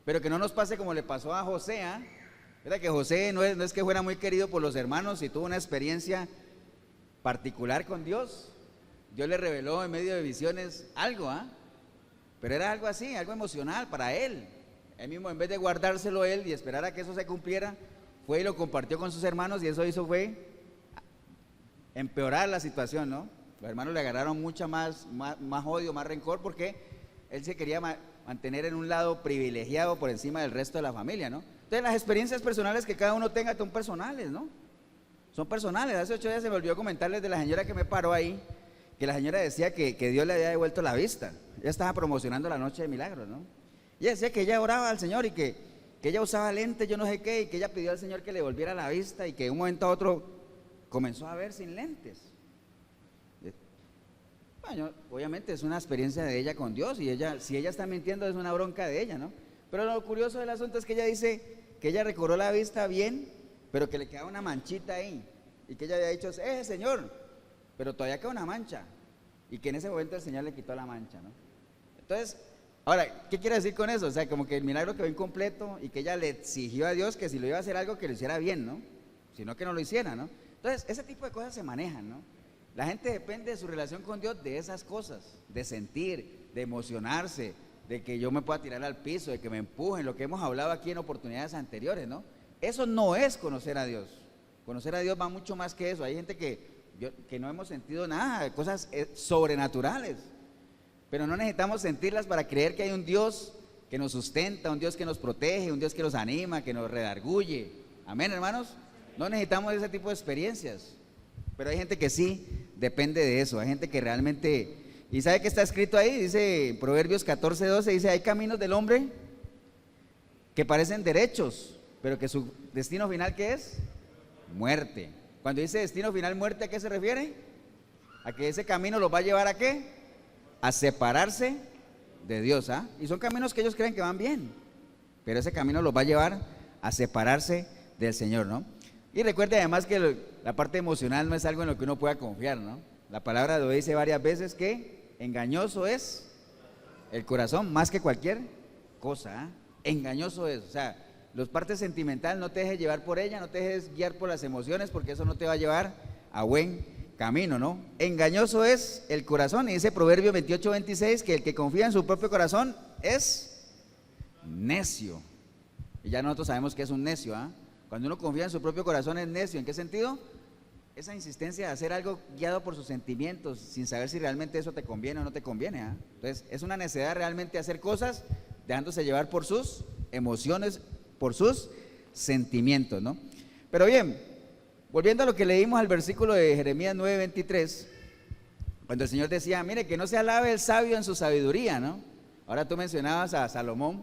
pero que no nos pase como le pasó a José, ¿eh? ¿Verdad? Que José no es que fuera muy querido por los hermanos y tuvo una experiencia particular con Dios. Dios le reveló en medio de visiones algo, ¿ah? Pero era algo así, algo emocional para él. Él mismo, en vez de guardárselo él y esperar a que eso se cumpliera, fue y lo compartió con sus hermanos, y eso hizo fue empeorar la situación, ¿no? Los hermanos le agarraron mucha más odio, más rencor, porque él se quería mantener en un lado privilegiado por encima del resto de la familia, ¿no? Entonces las experiencias personales que cada uno tenga son personales, ¿no? Son personales. Hace 8 días se me olvidó comentarles de la señora que me paró ahí, que la señora decía que Dios le había devuelto la vista. Ella estaba promocionando la noche de milagros, ¿no? Y ella decía que ella oraba al Señor y que ella usaba lentes, yo no sé qué, y que ella pidió al Señor que le devolviera la vista, y que de un momento a otro comenzó a ver sin lentes. Bueno, obviamente es una experiencia de ella con Dios, y si ella está mintiendo es una bronca de ella, ¿no? Pero lo curioso del asunto es que ella dice que ella recobró la vista bien, pero que le quedaba una manchita ahí, y que ella había dicho, Señor, pero todavía queda una mancha, y que en ese momento el Señor le quitó la mancha, ¿no? Entonces, ahora, ¿qué quiere decir con eso? O sea, como que el milagro quedó incompleto, y que ella le exigió a Dios que si lo iba a hacer algo, que lo hiciera bien, ¿no? Sino que no lo hiciera, ¿no? Entonces, ese tipo de cosas se manejan, ¿no? La gente depende de su relación con Dios de esas cosas, de sentir, de emocionarse, de que yo me pueda tirar al piso, de que me empujen, lo que hemos hablado aquí en oportunidades anteriores, ¿no? Eso no es conocer a Dios. Conocer a Dios va mucho más que eso. Hay gente que no hemos sentido nada, cosas sobrenaturales, pero no necesitamos sentirlas para creer que hay un Dios que nos sustenta, un Dios que nos protege, un Dios que nos anima, que nos redarguye. Amén, hermanos. No necesitamos ese tipo de experiencias, pero hay gente que sí depende de eso. Hay gente que realmente, y ¿sabe qué está escrito ahí? Dice Proverbios 14:12, dice, hay caminos del hombre que parecen derechos, pero que su destino final, ¿qué es? Muerte. Cuando dice destino final muerte, ¿a qué se refiere? A que ese camino los va a llevar ¿a qué? A separarse de Dios, ¿ah? Y son caminos que ellos creen que van bien, pero ese camino los va a llevar a separarse del Señor, ¿no? Y recuerde además que la parte emocional no es algo en lo que uno pueda confiar, ¿no? La palabra lo dice varias veces, que engañoso es el corazón más que cualquier cosa, ¿eh? Engañoso es, o sea, los partes sentimental, no te dejes llevar por ella, no te dejes guiar por las emociones, porque eso no te va a llevar a buen camino, ¿no? Engañoso es el corazón, y dice Proverbio 28:26 que el que confía en su propio corazón es necio. Y ya nosotros sabemos que es un necio, ¿ah? Cuando uno confía en su propio corazón es necio. ¿En qué sentido? Esa insistencia de hacer algo guiado por sus sentimientos, sin saber si realmente eso te conviene o no te conviene, ¿ah? Entonces, es una necedad realmente hacer cosas dejándose llevar por sus emociones, por sus sentimientos, ¿no? Pero bien, volviendo a lo que leímos al versículo de Jeremías 9:23, cuando el Señor decía, mire, que no se alabe el sabio en su sabiduría, ¿no? Ahora tú mencionabas a Salomón.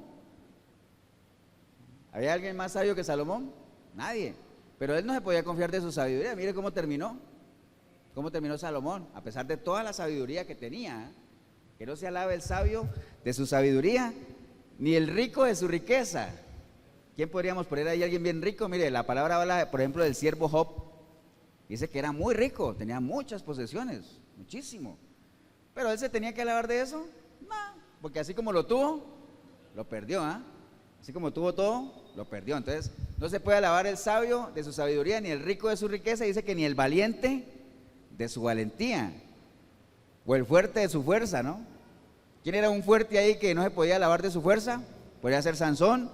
¿Había alguien más sabio que Salomón? Nadie. Pero él no se podía confiar de su sabiduría. Mire cómo terminó Salomón, a pesar de toda la sabiduría que tenía, ¿eh? Que no se alabe el sabio de su sabiduría, ni el rico de su riqueza. ¿Quién podríamos poner ahí alguien bien rico? Mire, la palabra habla, por ejemplo, del siervo Job. Dice que era muy rico, tenía muchas posesiones, muchísimo. Pero él se tenía que alabar de eso, no, porque así como lo tuvo, lo perdió, ¿ah? Así como tuvo todo, lo perdió. Entonces, no se puede alabar el sabio de su sabiduría, ni el rico de su riqueza. Dice que ni el valiente de su valentía, o el fuerte de su fuerza, ¿no? ¿Quién era un fuerte ahí que no se podía alabar de su fuerza? Podía ser Sansón,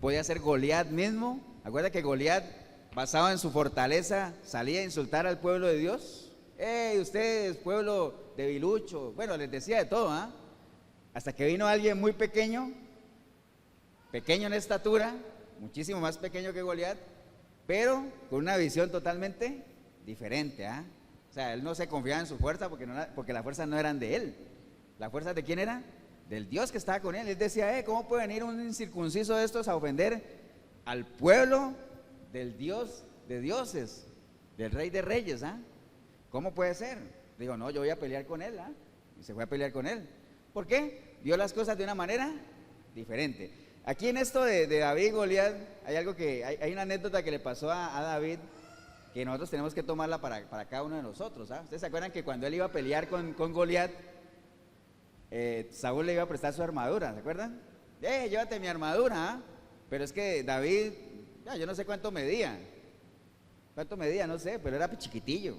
podía ser Goliat mismo. Acuerda que Goliat, basado en su fortaleza, salía a insultar al pueblo de Dios. ¡Ey, ustedes, pueblo debilucho! Bueno, les decía de todo, ¿ah? Hasta que vino alguien muy pequeño en estatura, muchísimo más pequeño que Goliat, pero con una visión totalmente diferente, ¿ah? O sea, él no se confiaba en su fuerza porque las fuerzas no eran de él. ¿Las fuerzas de quién eran? Del Dios que estaba con él. Él decía, ¿cómo puede venir un incircunciso de estos a ofender al pueblo del Dios de dioses, del Rey de Reyes? ¿Ah? ¿Cómo puede ser? Digo, no, yo voy a pelear con él. ¿Ah? Y se fue a pelear con él. ¿Por qué? Vio las cosas de una manera diferente. Aquí en esto de David y Goliat, hay algo hay una anécdota que le pasó a David, que nosotros tenemos que tomarla para cada uno de nosotros. ¿Ah? ¿Ustedes se acuerdan que cuando él iba a pelear con Goliat, Saúl le iba a prestar su armadura? ¿Se acuerdan? Llévate mi armadura. ¿Ah? Pero es que David, yo no sé cuánto medía, no sé, pero era chiquitillo.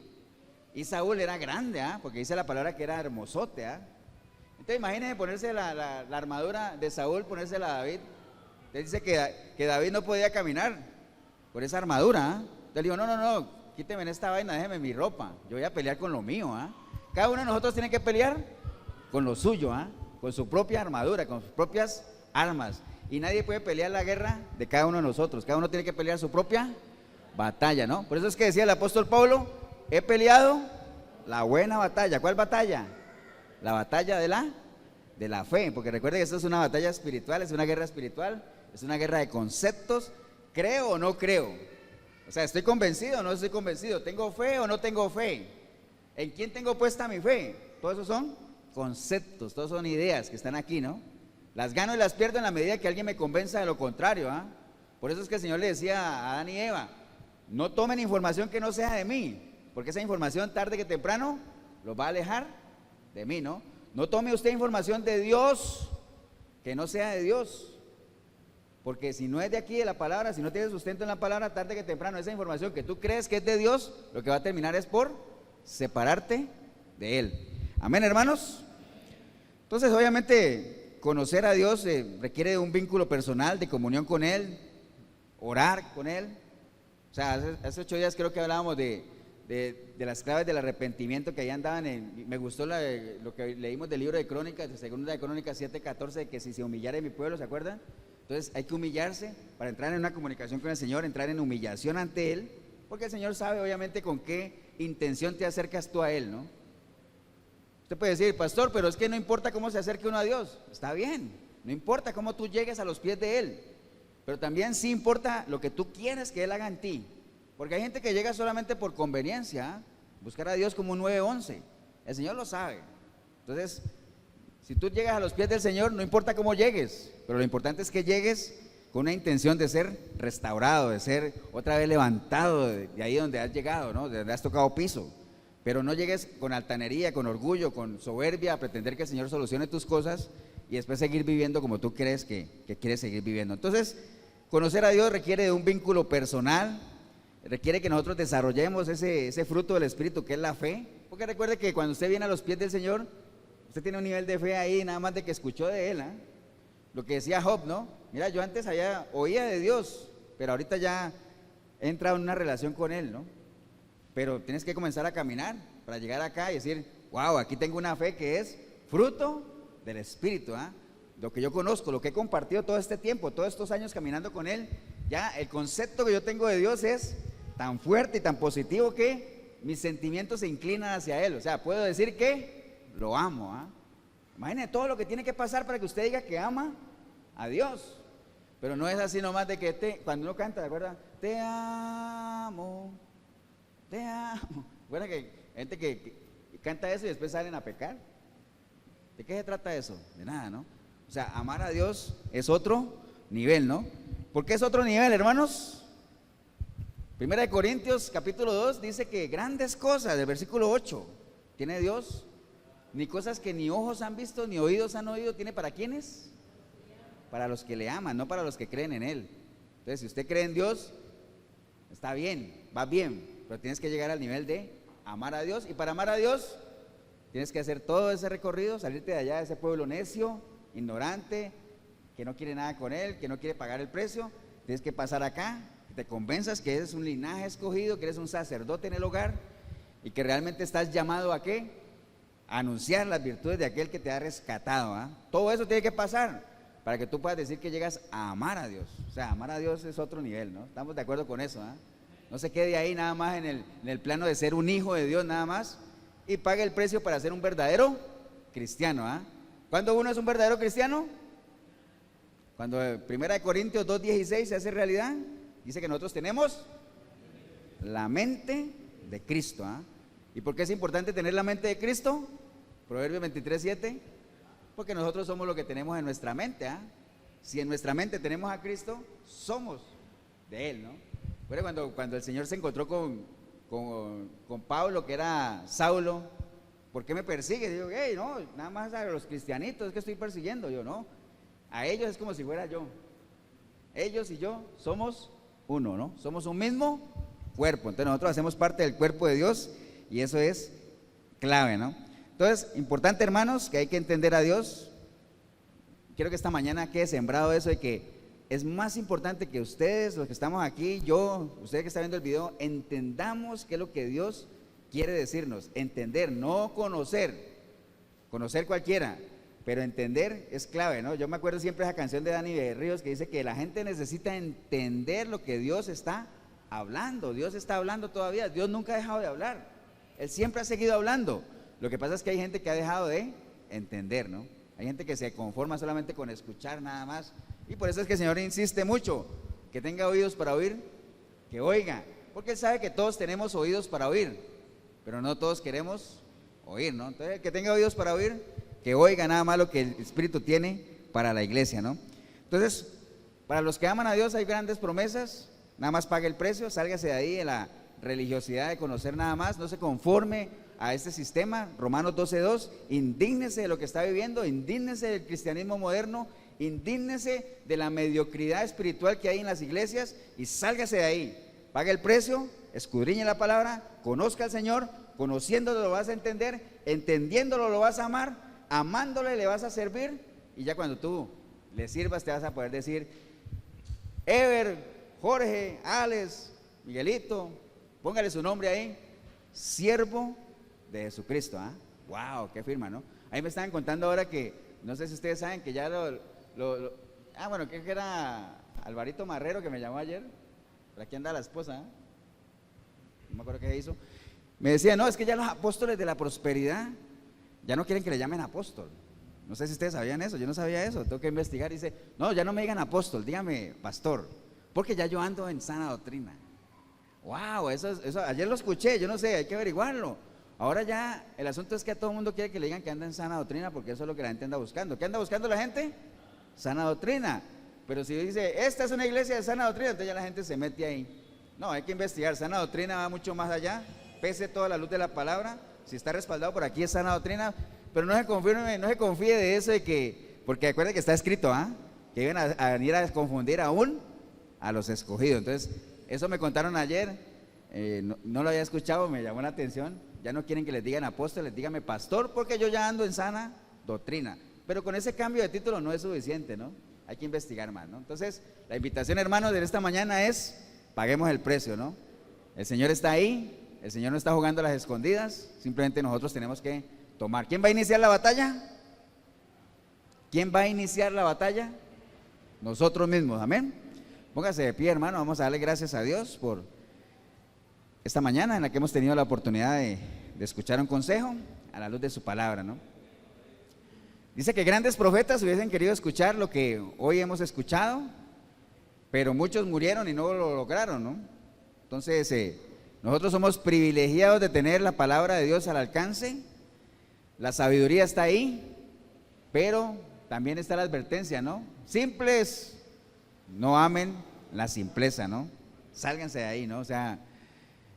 Y Saúl era grande, porque dice la palabra que era hermosote. Entonces imagínense ponerse la armadura de Saúl, ponérsela a David. Entonces dice que David no podía caminar por esa armadura. Entonces le digo, no, quíteme en esta vaina, déjeme mi ropa, yo voy a pelear con lo mío. Cada uno de nosotros tiene que pelear con lo suyo, con su propia armadura, con sus propias armas. Y nadie puede pelear la guerra de cada uno de nosotros. Cada uno tiene que pelear su propia batalla, ¿no? Por eso es que decía el apóstol Pablo, he peleado la buena batalla. ¿Cuál batalla? La batalla de la fe, porque recuerden que esto es una batalla espiritual, es una guerra espiritual, es una guerra de conceptos. ¿Creo o no creo? O sea, ¿estoy convencido o no estoy convencido? ¿Tengo fe o no tengo fe? ¿En quién tengo puesta mi fe? Todos esos son conceptos, todos son ideas que están aquí, ¿no? Las gano y las pierdo en la medida que alguien me convenza de lo contrario. Por eso es que el Señor le decía a Adán y Eva, no tomen información que no sea de mí, porque esa información tarde que temprano los va a alejar de mí, ¿no? No tome usted información de Dios que no sea de Dios, porque si no es de aquí de la palabra, si no tiene sustento en la palabra, tarde que temprano esa información que tú crees que es de Dios, lo que va a terminar es por separarte de Él. Amén, hermanos. Entonces, obviamente, conocer a Dios requiere de un vínculo personal, de comunión con Él, orar con Él. O sea, hace 8 días creo que hablábamos de las claves del arrepentimiento, que ahí andaban me gustó lo que leímos del libro de Crónicas, de Segunda de Crónicas 7:14, que si se humillara mi pueblo, ¿se acuerdan? Entonces hay que humillarse para entrar en una comunicación con el Señor, entrar en humillación ante Él, porque el Señor sabe obviamente con qué intención te acercas tú a Él, ¿no? Usted puede decir, pastor, pero es que no importa cómo se acerque uno a Dios. Está bien, no importa cómo tú llegues a los pies de Él, pero también sí importa lo que tú quieres que Él haga en ti. Porque hay gente que llega solamente por conveniencia, buscar a Dios como un 911. El Señor lo sabe. Entonces, si tú llegas a los pies del Señor, no importa cómo llegues, pero lo importante es que llegues con una intención de ser restaurado, de ser otra vez levantado de ahí donde has llegado, ¿no? De donde has tocado piso. Pero no llegues con altanería, con orgullo, con soberbia a pretender que el Señor solucione tus cosas y después seguir viviendo como tú crees que quieres seguir viviendo. Entonces, conocer a Dios requiere de un vínculo personal, requiere que nosotros desarrollemos ese fruto del Espíritu que es la fe, porque recuerde que cuando usted viene a los pies del Señor, usted tiene un nivel de fe ahí nada más de que escuchó de Él, lo que decía Job, ¿no? Mira, yo antes allá oía de Dios, pero ahorita ya he entrado en una relación con Él, ¿no? Pero tienes que comenzar a caminar para llegar acá y decir, wow, aquí tengo una fe que es fruto del Espíritu, lo que yo conozco, lo que he compartido todo este tiempo, todos estos años caminando con Él, ya el concepto que yo tengo de Dios es tan fuerte y tan positivo que mis sentimientos se inclinan hacia Él. O sea, puedo decir que lo amo. Imagínense todo lo que tiene que pasar para que usted diga que ama a Dios. Pero no es así nomás de que cuando uno canta, ¿de acuerdo? Te amo. Bueno, que hay gente que canta eso y después salen a pecar. ¿De qué se trata eso? De nada, ¿no? O sea, amar a Dios es otro nivel, ¿no? ¿Por qué es otro nivel, hermanos? Primera de Corintios capítulo 2 dice que grandes cosas, del versículo 8, tiene Dios, ni cosas que ni ojos han visto, ni oídos han oído, tiene ¿para quiénes? Para los que le aman, no para los que creen en Él. Entonces, si usted cree en Dios, está bien, va bien, pero tienes que llegar al nivel de amar a Dios, y para amar a Dios tienes que hacer todo ese recorrido, salirte de allá de ese pueblo necio, ignorante, que no quiere nada con Él, que no quiere pagar el precio. Tienes que pasar acá, que te convenzas que eres un linaje escogido, que eres un sacerdote en el hogar y que realmente estás llamado ¿a qué? A anunciar las virtudes de aquel que te ha rescatado. Todo eso tiene que pasar para que tú puedas decir que llegas a amar a Dios. O sea, amar a Dios es otro nivel, ¿no? Estamos de acuerdo con eso, ¿ah? No se quede ahí nada más en el plano de ser un hijo de Dios nada más y pague el precio para ser un verdadero cristiano, ¿ah? ¿Cuándo uno es un verdadero cristiano? Cuando 1 Corintios 2:16 se hace realidad, dice que nosotros tenemos la mente de Cristo, ¿ah? ¿Y por qué es importante tener la mente de Cristo? Proverbios 23:7, porque nosotros somos lo que tenemos en nuestra mente, ¿ah? Si en nuestra mente tenemos a Cristo, somos de Él, ¿no? Bueno, cuando el Señor se encontró con Pablo, que era Saulo, ¿por qué me persigue? Digo, hey, no, nada más a los cristianitos es que estoy persiguiendo. Yo, no, a ellos es como si fuera yo. Ellos y yo somos uno, ¿no? Somos un mismo cuerpo. Entonces nosotros hacemos parte del cuerpo de Dios y eso es clave, ¿no? Entonces, importante, hermanos, que hay que entender a Dios. Quiero que esta mañana quede sembrado eso de que es más importante que ustedes, los que estamos aquí, yo, ustedes que están viendo el video, entendamos qué es lo que Dios quiere decirnos. Entender, no conocer cualquiera, pero entender es clave, ¿no? Yo me acuerdo siempre de esa canción de Dani de Ríos que dice que la gente necesita entender lo que Dios está hablando. Dios está hablando todavía, Dios nunca ha dejado de hablar, Él siempre ha seguido hablando. Lo que pasa es que hay gente que ha dejado de entender, ¿no? Hay gente que se conforma solamente con escuchar nada más. Y por eso es que el Señor insiste mucho, que tenga oídos para oír, que oiga. Porque Él sabe que todos tenemos oídos para oír, pero no todos queremos oír, ¿no? Entonces, que tenga oídos para oír, que oiga nada más lo que el Espíritu tiene para la iglesia, ¿no? Entonces, para los que aman a Dios hay grandes promesas. Nada más pague el precio, sálgase de ahí de la religiosidad de conocer nada más, no se conforme a este sistema. Romanos 12:2, indígnese de lo que está viviendo, indígnese del cristianismo moderno, indígnese de la mediocridad espiritual que hay en las iglesias y sálgase de ahí. Pague el precio, escudriñe la palabra, conozca al Señor, conociéndolo lo vas a entender, entendiéndolo lo vas a amar, amándole le vas a servir, y ya cuando tú le sirvas te vas a poder decir: Ever, Jorge, Alex, Miguelito, póngale su nombre ahí, siervo de Jesucristo. ¿Ah? Wow, qué firma, ¿no? Ahí me estaban contando ahora que, no sé si ustedes saben que ya bueno, que era Alvarito Marrero que me llamó ayer, por aquí anda la esposa, ¿eh? No me acuerdo qué hizo. Me decía, no, es que ya los apóstoles de la prosperidad ya no quieren que le llamen apóstol. No sé si ustedes sabían eso, yo no sabía eso, tengo que investigar. Dice, no, ya no me digan apóstol, dígame pastor, porque ya yo ando en sana doctrina. Wow, eso ayer lo escuché, yo no sé, hay que averiguarlo. Ahora ya el asunto es que a todo el mundo quiere que le digan que anda en sana doctrina, porque eso es lo que la gente anda buscando. ¿Qué anda buscando la gente? Sana doctrina. Pero si dice, esta es una iglesia de sana doctrina, entonces ya la gente se mete ahí. No, hay que investigar, sana doctrina va mucho más allá, pese toda la luz de la palabra. Si está respaldado por aquí es sana doctrina, pero no se confíe de eso de que, porque acuérdense que está escrito, ¿ah? Que iban a venir a confundir aún a los escogidos. Entonces, eso me contaron ayer, no lo había escuchado, me llamó la atención. Ya no quieren que les digan apóstoles, dígame pastor, porque yo ya ando en sana doctrina. Pero con ese cambio de título no es suficiente, ¿no? Hay que investigar más, ¿no? Entonces, la invitación, hermanos, de esta mañana es, paguemos el precio, ¿no? El Señor está ahí, el Señor no está jugando a las escondidas, simplemente nosotros tenemos que tomar. ¿Quién va a iniciar la batalla? ¿Quién va a iniciar la batalla? Nosotros mismos, amén. Póngase de pie, hermano, vamos a darle gracias a Dios por esta mañana en la que hemos tenido la oportunidad de escuchar un consejo a la luz de su palabra, ¿no? Dice que grandes profetas hubiesen querido escuchar lo que hoy hemos escuchado, pero muchos murieron y no lo lograron, ¿no? Entonces, nosotros somos privilegiados de tener la palabra de Dios al alcance. La sabiduría está ahí, pero también está la advertencia, ¿no? Simples, no amen la simpleza, ¿no? Sálganse de ahí, ¿no? O sea,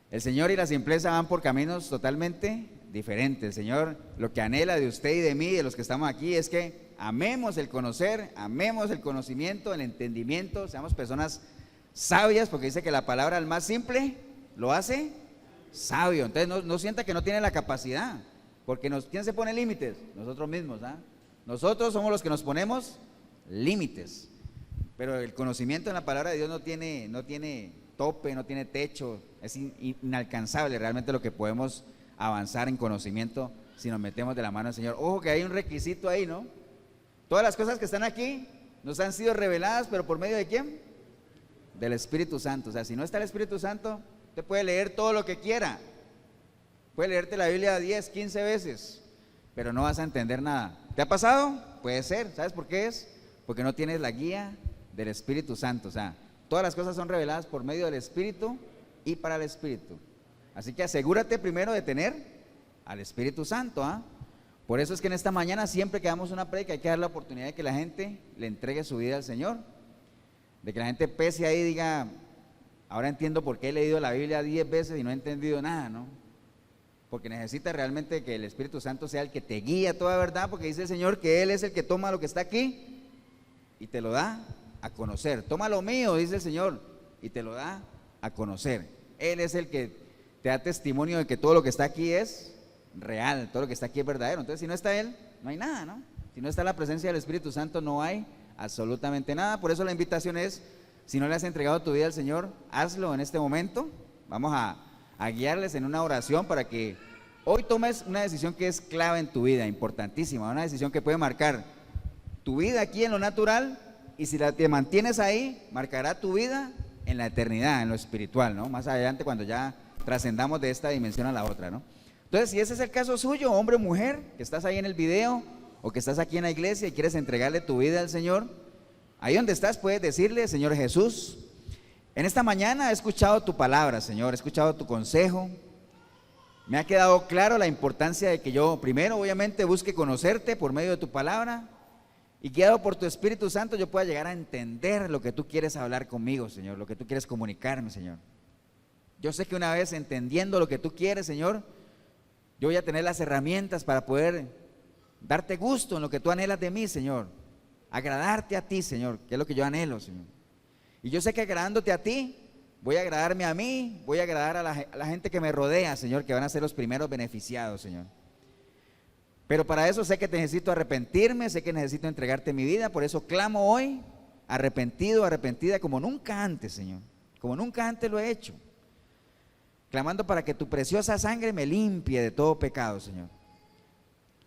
el Señor y la simpleza van por caminos totalmente diferentes. El Señor lo que anhela de usted y de mí, de los que estamos aquí, es que amemos el conocer, amemos el conocimiento, el entendimiento, seamos personas sabias, porque dice que la palabra al más simple lo hace sabio. Entonces no sienta que no tiene la capacidad, porque ¿quién se pone límites? Nosotros mismos, ¿ah? Nosotros somos los que nos ponemos límites, pero el conocimiento en la palabra de Dios no tiene tope, no tiene techo, es inalcanzable realmente lo que podemos avanzar en conocimiento si nos metemos de la mano del Señor. Ojo que hay un requisito ahí, ¿no? Todas las cosas que están aquí Nos han sido reveladas, pero ¿por medio de quién? Del Espíritu Santo. O sea, si no está el Espíritu Santo, usted puede leer todo lo que quiera. Puede leerte la Biblia 10, 15 veces, pero no vas a entender nada. ¿Te ha pasado? Puede ser. ¿Sabes por qué es? Porque no tienes la guía del Espíritu Santo. O sea, todas las cosas son reveladas por medio del Espíritu y para el Espíritu. Así que asegúrate primero de tener al Espíritu Santo, ¿ah? Por eso es que en esta mañana, siempre que damos una predica, hay que dar la oportunidad de que la gente le entregue su vida al Señor. De que la gente pese ahí y diga, ahora entiendo por qué he leído la Biblia 10 veces y no he entendido nada, ¿no? Porque necesita realmente que el Espíritu Santo sea el que te guíe a toda verdad, porque dice el Señor que Él es el que toma lo que está aquí y te lo da a conocer. Toma lo mío, dice el Señor, y te lo da a conocer. Él es el que te da testimonio de que todo lo que está aquí es real, todo lo que está aquí es verdadero. Entonces, si no está Él, no hay nada, ¿no? Si no está la presencia del Espíritu Santo, no hay absolutamente nada. Por eso la invitación es, si no le has entregado tu vida al Señor, hazlo en este momento. Vamos a guiarles en una oración para que hoy tomes una decisión que es clave en tu vida, importantísima, una decisión que puede marcar tu vida aquí en lo natural, y si te mantienes ahí, marcará tu vida en la eternidad, en lo espiritual, ¿no? Más adelante, cuando ya trascendamos de esta dimensión a la otra, ¿no? Entonces, si ese es el caso suyo, hombre o mujer, que estás ahí en el video o que estás aquí en la iglesia y quieres entregarle tu vida al Señor, ahí donde estás puedes decirle: Señor Jesús, en esta mañana he escuchado tu palabra, Señor, he escuchado tu consejo. Me ha quedado claro la importancia de que yo primero, obviamente, busque conocerte por medio de tu palabra, y guiado por tu Espíritu Santo yo pueda llegar a entender lo que tú quieres hablar conmigo, Señor, lo que tú quieres comunicarme, Señor. Yo sé que una vez entendiendo lo que tú quieres, Señor, yo voy a tener las herramientas para poder darte gusto en lo que tú anhelas de mí, Señor. Agradarte a ti, Señor, que es lo que yo anhelo, Señor. Y yo sé que agradándote a ti, voy a agradarme a mí, voy a agradar a la gente que me rodea, Señor, que van a ser los primeros beneficiados, Señor. Pero para eso sé que necesito arrepentirme, sé que necesito entregarte mi vida. Por eso clamo hoy, arrepentido, arrepentida, como nunca antes, Señor, como nunca antes lo he hecho, clamando para que tu preciosa sangre me limpie de todo pecado, Señor,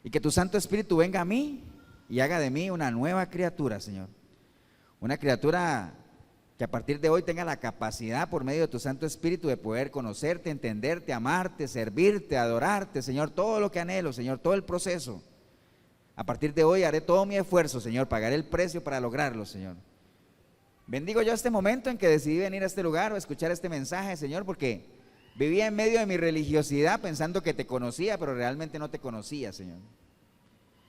y que tu Santo Espíritu venga a mí y haga de mí una nueva criatura, Señor, una criatura que a partir de hoy tenga la capacidad, por medio de tu Santo Espíritu, de poder conocerte, entenderte, amarte, servirte, adorarte, Señor, todo lo que anhelo, Señor, todo el proceso. A partir de hoy haré todo mi esfuerzo, Señor, pagaré el precio para lograrlo, Señor. Bendigo yo este momento en que decidí venir a este lugar o escuchar este mensaje, Señor, porque vivía en medio de mi religiosidad pensando que te conocía, pero realmente no te conocía, Señor.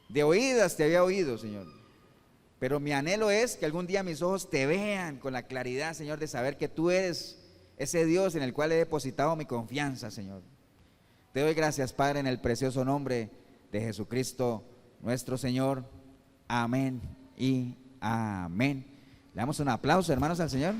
De oídas te había oído, Señor. Pero mi anhelo es que algún día mis ojos te vean con la claridad, Señor, de saber que tú eres ese Dios en el cual he depositado mi confianza, Señor. Te doy gracias, Padre, en el precioso nombre de Jesucristo, nuestro Señor. Amén y amén. Le damos un aplauso, hermanos, al Señor.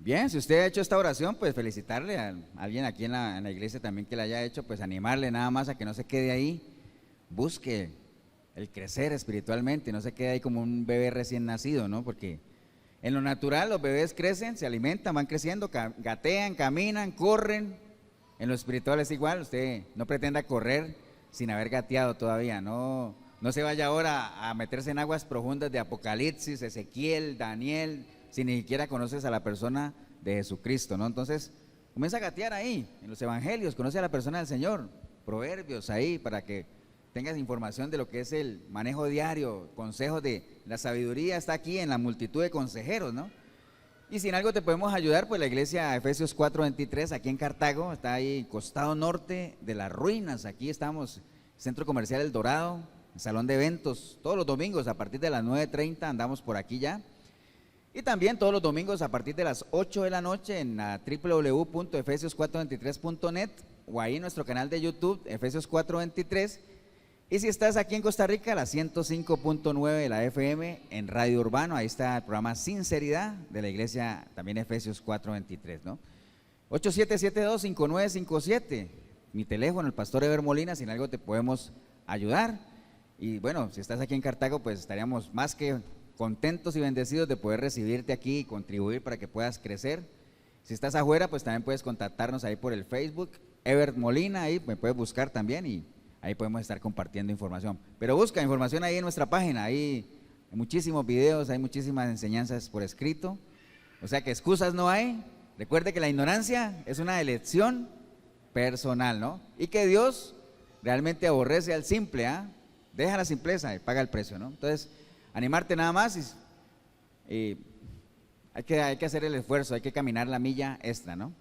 Bien, si usted ha hecho esta oración, pues felicitarle a alguien aquí en la iglesia también que la haya hecho, pues animarle nada más a que no se quede ahí, busque el crecer espiritualmente, no se quede ahí como un bebé recién nacido, ¿no? Porque en lo natural los bebés crecen, se alimentan, van creciendo, gatean, caminan, corren. En lo espiritual es igual, usted no pretenda correr sin haber gateado todavía, no se vaya ahora a meterse en aguas profundas de Apocalipsis, Ezequiel, Daniel, si ni siquiera conoces a la persona de Jesucristo, ¿no? Entonces, comienza a gatear ahí, en los evangelios, conoce a la persona del Señor, proverbios ahí, para que tengas información de lo que es el manejo diario, consejos de la sabiduría, está aquí en la multitud de consejeros, ¿no? Y si en algo te podemos ayudar, pues la iglesia Efesios 4:23, aquí en Cartago, está ahí, costado norte de las ruinas, aquí estamos, Centro Comercial El Dorado, salón de eventos, todos los domingos a partir de las 9:30 andamos por aquí ya. Y también todos los domingos a partir de las 8 de la noche en la www.efesios423.net o ahí en nuestro canal de YouTube, Efesios 4:23. Y si estás aquí en Costa Rica, la 105.9 de la FM en Radio Urbano, ahí está el programa Sinceridad de la iglesia también Efesios 4:23, ¿no? 8772-5957. Mi teléfono, el pastor Ever Molina, si en algo te podemos ayudar. Y bueno, si estás aquí en Cartago, pues estaríamos más que contentos y bendecidos de poder recibirte aquí y contribuir para que puedas crecer. Si estás afuera, pues también puedes contactarnos ahí por el Facebook, Ever Molina, ahí me puedes buscar también y ahí podemos estar compartiendo información. Pero busca información ahí en nuestra página, ahí hay muchísimos videos, hay muchísimas enseñanzas por escrito. O sea que excusas no hay. Recuerde que la ignorancia es una elección personal, ¿no? Y que Dios realmente aborrece al simple, ¿ah? Deja la simpleza y paga el precio, ¿no? Entonces, animarte nada más y hay que hacer el esfuerzo, hay que caminar la milla extra, ¿no?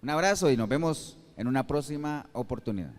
Un abrazo y nos vemos en una próxima oportunidad.